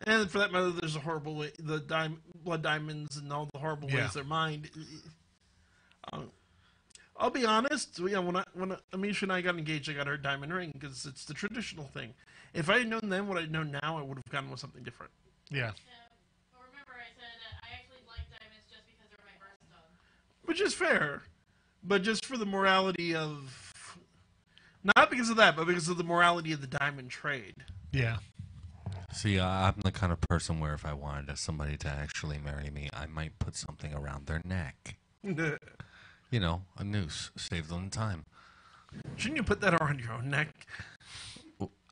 And for that matter, there's a horrible way, blood diamonds and all the horrible Yeah. ways they're mined. I'll be honest. When Amisha and I got engaged, I got her diamond ring because it's the traditional thing. If I had known then what I know now, I would have gone with something different. Yeah. But remember, I said I actually like diamonds just because they're my birthstone. Which is fair, but just for the morality of, not because of that, but because of the morality of the diamond trade. Yeah. See, I'm the kind of person where if I wanted somebody to actually marry me, I might put something around their neck. You know, a noose. Save them time. Shouldn't you put that around your own neck?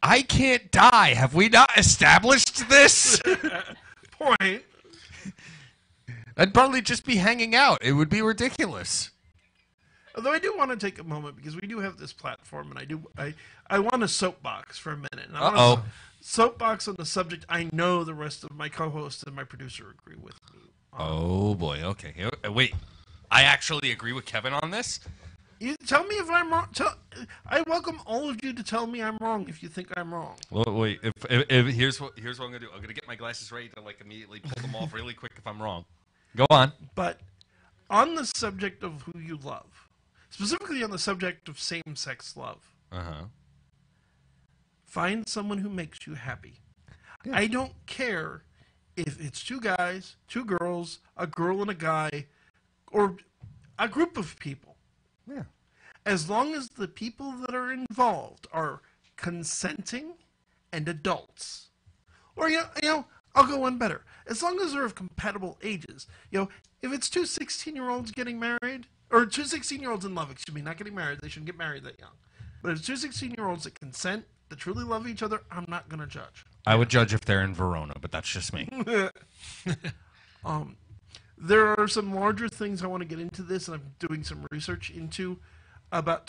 I can't die. Have we not established this? Point. I'd probably just be hanging out. It would be ridiculous. Although I do want to take a moment because we do have this platform, and I want a soapbox for a minute. And I want a Uh-oh. soapbox on the subject. I know the rest of my co-hosts and my producer agree with me. Oh, boy. Okay. Wait. I actually agree with Kevin on this? You tell me if I'm wrong. I welcome all of you to tell me I'm wrong if you think I'm wrong. Well, wait. If here's what I'm gonna do. I'm gonna get my glasses ready to immediately pull them off really quick if I'm wrong. Go on. But on the subject of who you love, specifically on the subject of same-sex love, find someone who makes you happy. Yeah. I don't care if it's two guys, two girls, a girl and a guy, or a group of people. Yeah. As long as the people that are involved are consenting and adults. Or, you know, I'll go one better. As long as they're of compatible ages. You know, if it's two 16-year-olds getting married, or two 16-year-olds in love, excuse me, not getting married, they shouldn't get married that young. But if it's two 16-year-olds that consent, that truly love each other, I'm not going to judge. I would judge if they're in Verona, but that's just me. There are some larger things I want to get into this, and I'm doing some research into about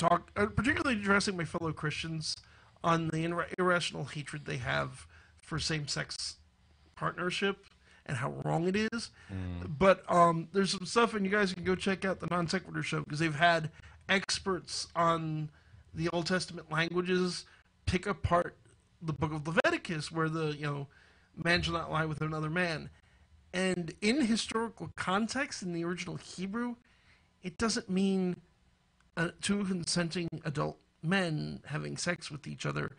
particularly addressing my fellow Christians on the irrational hatred they have for same-sex partnership and how wrong it is. But there's some stuff, and you guys can go check out the Non Sequitur show because they've had experts on the Old Testament languages pick apart the book of Leviticus, where the man shall not lie with another man. And in historical context, in the original Hebrew, it doesn't mean two consenting adult men having sex with each other.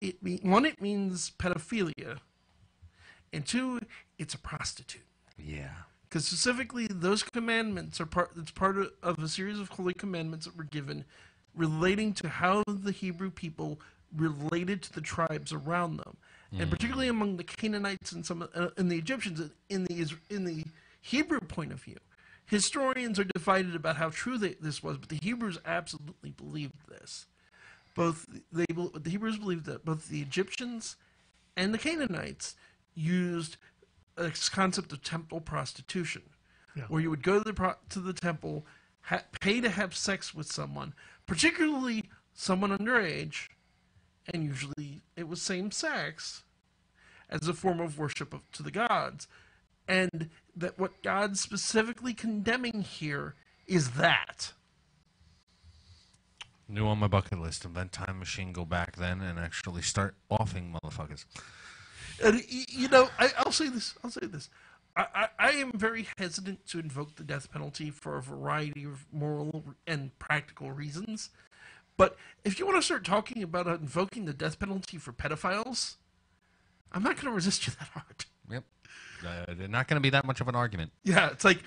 It means pedophilia, and two, it's a prostitute. Yeah. Because specifically, those commandments it's part of a series of holy commandments that were given relating to how the Hebrew people related to the tribes around them, and particularly among the Canaanites and and the Egyptians. In the Hebrew point of view, historians are divided about how true this was, but the Hebrews absolutely believed this. The Hebrews believed that both the Egyptians and the Canaanites used a concept of temple prostitution, where you would go to the temple, pay to have sex with someone, particularly someone underage, and usually it was same sex, as a form of worship to the gods. And that what God's specifically condemning here is that. New on my bucket list, invent time machine, go back then, and actually start offing motherfuckers. And, I'll say this. I am very hesitant to invoke the death penalty for a variety of moral and practical reasons. But if you want to start talking about invoking the death penalty for pedophiles, I'm not going to resist you that hard. Yep. They're not going to be that much of an argument. Yeah, it's like,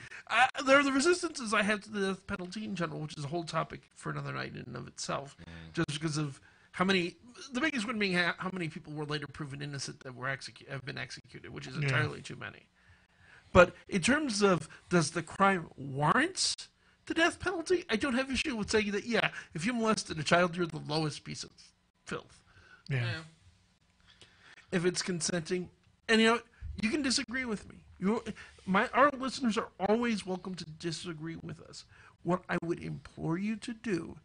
there are the resistances I have to the death penalty in general, which is a whole topic for another night in and of itself, just because of the biggest one being how many people were later proven innocent that have been executed, which is entirely too many. But in terms of, does the crime warrant the death penalty? I don't have issue with saying that, if you molested a child, you're the lowest piece of filth. Yeah. If it's consenting, and you can disagree with me. Our listeners are always welcome to disagree with us. What I would implore you to do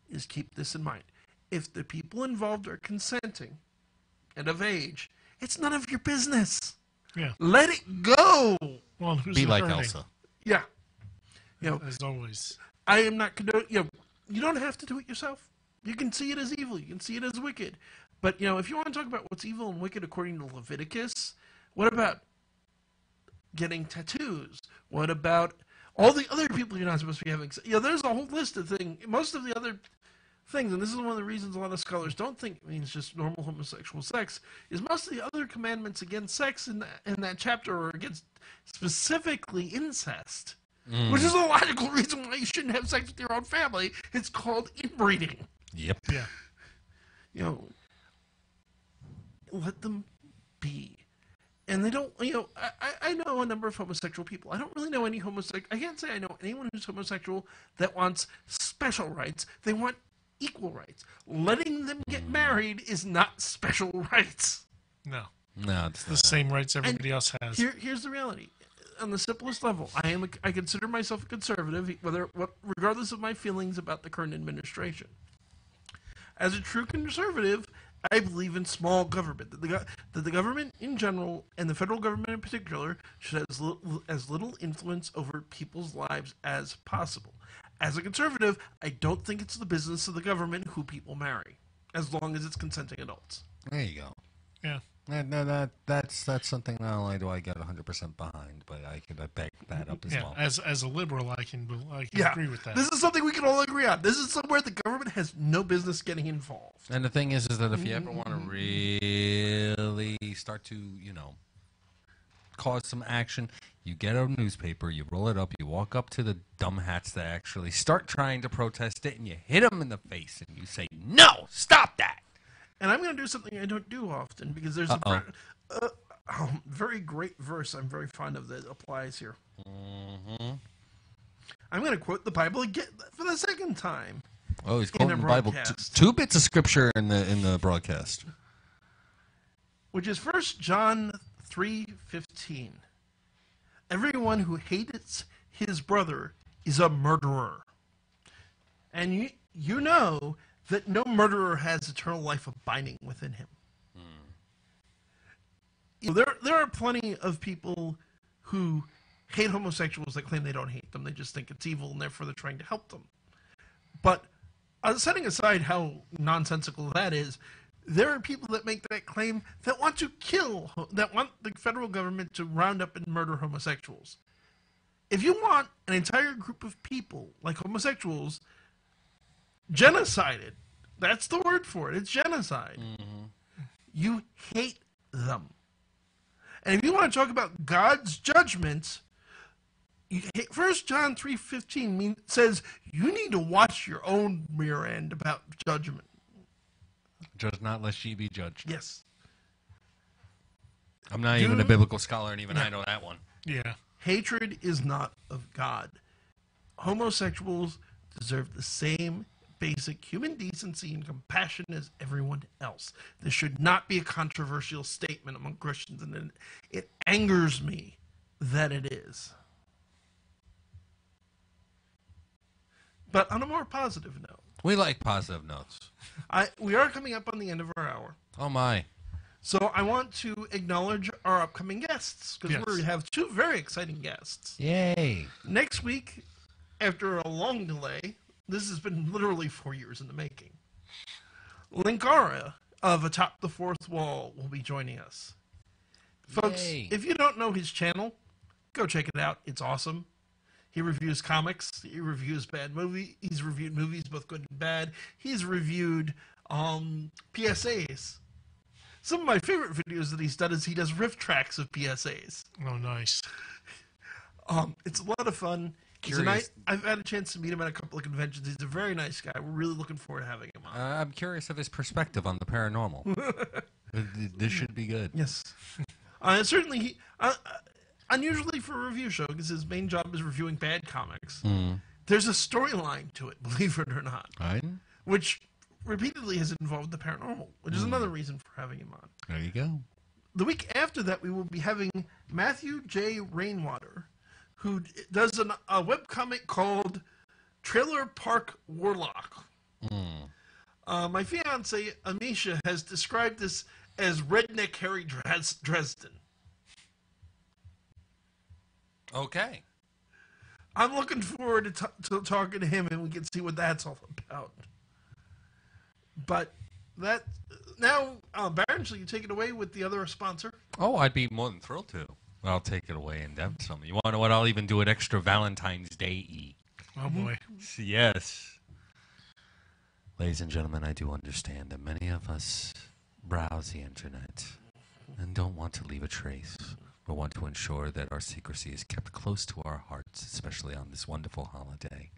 is keep this in mind. If the people involved are consenting and of age, it's none of your business. Yeah. Let it go. Well, who's Be like hurting? Elsa. Yeah. As always. I am not condoning. You don't have to do it yourself. You can see it as evil. You can see it as wicked. But if you want to talk about what's evil and wicked according to Leviticus, what about getting tattoos? What about all the other people you're not supposed to be having? There's a whole list of things. Most of the other things, and this is one of the reasons a lot of scholars don't think it means just normal homosexual sex, is most of the other commandments against sex in that chapter are against specifically incest, which is a logical reason why you shouldn't have sex with your own family. It's called inbreeding. Yep. Yeah. Let them be. And they don't, I know a number of homosexual people. I don't really know any I can't say I know anyone who's homosexual that wants special rights. They want equal rights. Letting them get married is not special rights. No. No, it's The same rights everybody else has. Here's the reality. On the simplest level, I consider myself a conservative, regardless of my feelings about the current administration. As a true conservative, I believe in small government. That the government in general, and the federal government in particular, should have as little influence over people's lives as possible. As a conservative, I don't think it's the business of the government who people marry, as long as it's consenting adults. There you go. Yeah. No, that's something not only do I get 100% behind, but I could back that up as well. As a liberal, I can agree with that. This is something we can all agree on. This is somewhere the government has no business getting involved. And the thing is that if you ever want to really start to, cause some action, you get a newspaper, you roll it up, you walk up to the dumb hats that actually start trying to protest it, and you hit them in the face, and you say, "No, stop that!" And I'm going to do something I don't do often, because there's a very great verse I'm very fond of that applies here. Mm-hmm. I'm going to quote the Bible again for the second time. Oh, he's quoting the Bible. broadcast. Two bits of scripture in the broadcast. Which is 1 John 3:15. Everyone who hates his brother is a murderer. And you know that no murderer has eternal life abiding within him. there are plenty of people who hate homosexuals that claim they don't hate them. They just think it's evil, and therefore they're trying to help them. But setting aside how nonsensical that is, there are people that make that claim that want the federal government to round up and murder homosexuals. If you want an entire group of people, like homosexuals, genocided, that's the word for it. It's genocide. Mm-hmm. You hate them. And if you want to talk about God's judgment, 1 John 3:15 says you need to watch your own rear end about judgment. Judge not lest ye be judged. Yes. I'm not even a biblical scholar, and even I know that one. Yeah. Hatred is not of God. Homosexuals deserve the same basic human decency and compassion as everyone else. This should not be a controversial statement among Christians, and it angers me that it is. But on a more positive note. We like positive notes. We are coming up on the end of our hour. Oh, my. So I want to acknowledge our upcoming guests, because Yes. we have two very exciting guests. Yay. Next week, after a long delay, this has been literally 4 years in the making, Linkara of Atop the Fourth Wall will be joining us. Folks, Yay. if you don't know his channel, go check it out. It's awesome. He reviews comics. He reviews bad movies. He's reviewed movies, both good and bad. He's reviewed PSAs. Some of my favorite videos that he's done is he does riff tracks of PSAs. Oh, nice. It's a lot of fun. I've had a chance to meet him at a couple of conventions. He's a very nice guy. We're really looking forward to having him on. I'm curious of his perspective on the paranormal. This should be good. Yes. Certainly, unusually for a review show, because his main job is reviewing bad comics. There's a storyline to it, believe it or not, Right? which repeatedly has involved the paranormal, which is another reason for having him on. There you go. The week after that, we will be having Matthew J. Rainwater, who does a webcomic called Trailer Park Warlock. My fiance, Amisha, has described this as Redneck Harry Dresden. Okay. I'm looking forward to talking to him, and we can see what that's all about. But that now, Baron, shall you take it away with the other sponsor? Oh, I'd be more than thrilled to. I'll take it away and depth some. You want to know what? I'll even do an extra Valentine's Day-y. Oh, boy. Yes. Ladies and gentlemen, I do understand that many of us browse the internet and don't want to leave a trace. We want to ensure that our secrecy is kept close to our hearts, especially on this wonderful holiday.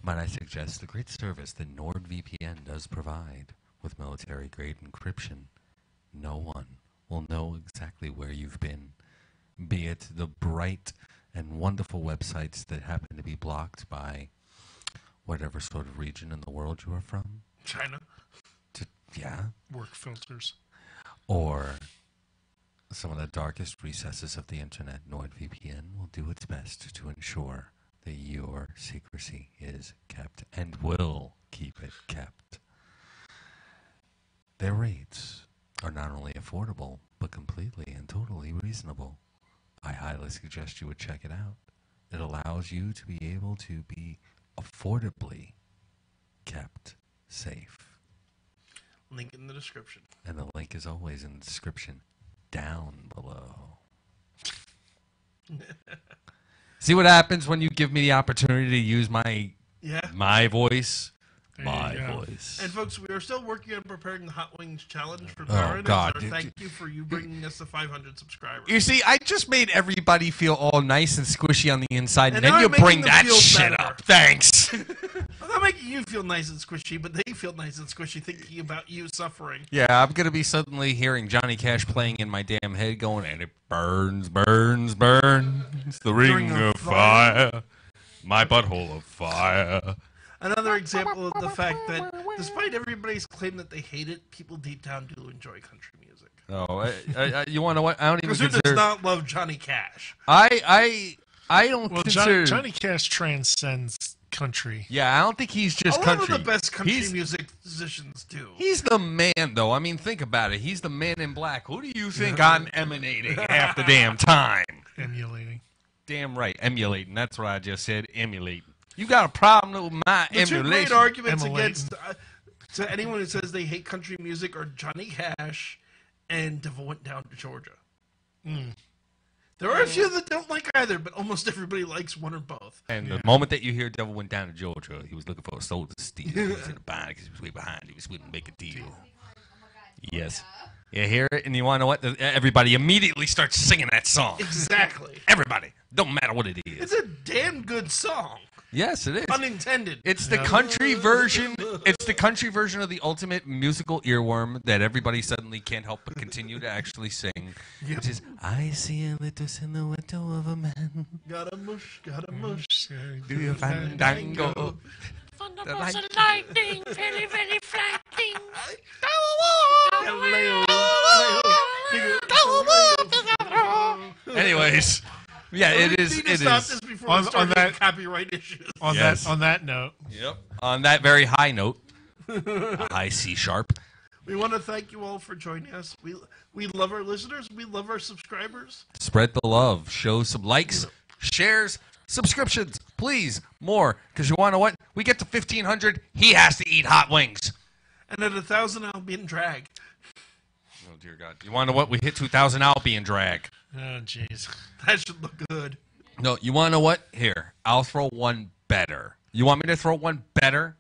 Might I suggest the great service that NordVPN does provide with military-grade encryption? No one will know exactly where you've been, be it the bright and wonderful websites that happen to be blocked by whatever sort of region in the world you are from. China. Yeah. Work filters. Or some of the darkest recesses of the internet. NordVPN will do its best to ensure that your secrecy is kept and will keep it kept. Their rates are not only affordable, but completely and totally reasonable. I highly suggest you would check it out. It allows you to be able to be affordably kept safe. Link in the description. And the link is always in the description down below. See what happens when you give me the opportunity to use my voice? My voice. And folks, we are still working on preparing the Hot Wings Challenge for Oh, Baron. God. Thank you for you bringing us to 500 subscribers. You see, I just made everybody feel all nice and squishy on the inside, and And then now you I'm making bring them that feel shit better. up. Thanks. I'm not making you feel nice and squishy, but they feel nice and squishy thinking about you suffering. Yeah, I'm going to be suddenly hearing Johnny Cash playing in my damn head going, and it burns, burns, burns, the ring of fire, my butthole of fire. Another example of the fact that despite everybody's claim that they hate it, people deep down do enjoy country music. Oh, you want to know what? I don't even Because who consider... does not love Johnny Cash? I don't Well, consider... Johnny Cash transcends country. Yeah, I don't think he's just A lot country. of the best country He's- music musicians do. He's the man, though. I mean, think about it. He's the man in black. Who do you think I'm emanating half the damn time? Emulating. Damn right, emulating. That's what I just said, emulating. You got a problem with my The two emulation? great arguments Emulating. against to anyone who says they hate country music are Johnny Cash and Devil Went Down to Georgia. There are a few that don't like either, but almost everybody likes one or both. And the moment that you hear Devil Went Down to Georgia, he was looking for a soul to steal. He was in the bind because he was way behind. He was wouldn't make a deal. Yes. You hear it, and you want to know what? Everybody immediately starts singing that song. Exactly. Everybody. Don't matter what it is. It's a damn good song. Yes, it is. Unintended. It's the country version. It's the country version of the ultimate musical earworm that everybody suddenly can't help but continue to actually sing, which is "I see a little silhouette of a man. Got a mush, got a mush. Do you fandango?" Thunderbolts and lightning, very, very frightening. Anyways, yeah, it is. We need to It stop is. this before On- we start on getting that- copyright issues. On Yes. that note, Yep. On that very high note, a high C sharp. We want to thank you all for joining us. We love our listeners. We love our subscribers. Spread the love. Show some likes, shares, subscriptions, please. More, because you want to know what? We get to 1,500. He has to eat hot wings. And at 1,000, I'll be in drag. Oh dear God! You want to know what? We hit 2,000. I'll be in drag. oh jeez. That should look good. No, you want to know what? Here, I'll throw one better. You want me to throw one better?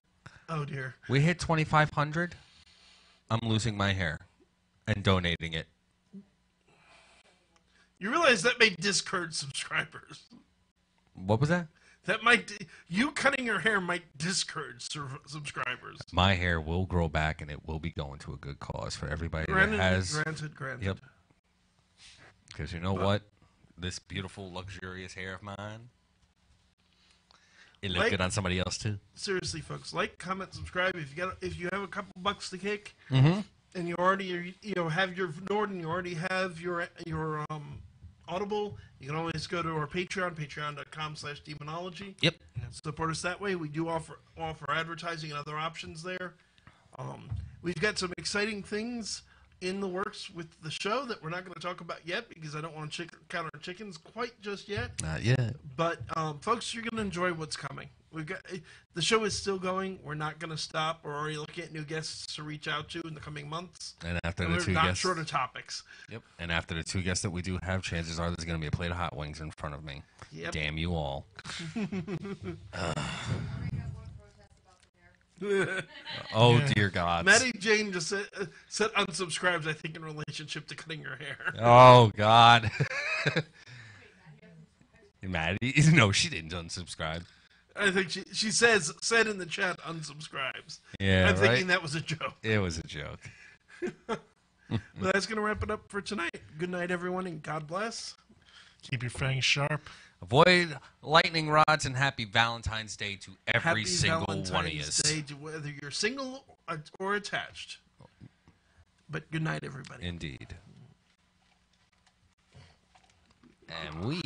Oh dear. We hit 2,500. I'm losing my hair and donating it. You realize that may discourage subscribers. What was that? That might you cutting your hair might discourage subscribers. My hair will grow back, and it will be going to a good cause for everybody that has. Granted. Yep. Because you know what? This beautiful, luxurious hair of mine, it looked Like- good on somebody else too. Seriously, folks, like, comment, subscribe. If you have a couple bucks to kick, Mm-hmm. and you already have your Nord and you already have your Audible, you can always go to our Patreon, patreon.com/demonology. Yep. Support us that way. We do offer advertising and other options there. We've got some exciting things in the works with the show that we're not going to talk about yet because I don't want to count our chickens quite just yet. Not yet. But folks, you're going to enjoy what's coming. We've got the show is still going. We're not going to stop. We're already looking at new guests to reach out to in the coming months. And after And the we're two not guests, short of topics. yep. And after the two guests that we do have, chances are there's going to be a plate of hot wings in front of me. Yep. Damn you all. Oh dear God. Maddie Jane just said unsubscribes, I think, in relationship to cutting your hair. Oh God. Maddie? No, she didn't unsubscribe. I think she said in the chat unsubscribes. Yeah, I'm thinking right? that was a joke. It was a joke. But that's going to wrap it up for tonight. Good night, everyone, and God bless. Keep your fangs sharp. Avoid lightning rods and happy Valentine's Day to every Happy single Valentine's one of you. Day to whether you're single or attached. But good night, everybody. Indeed. And we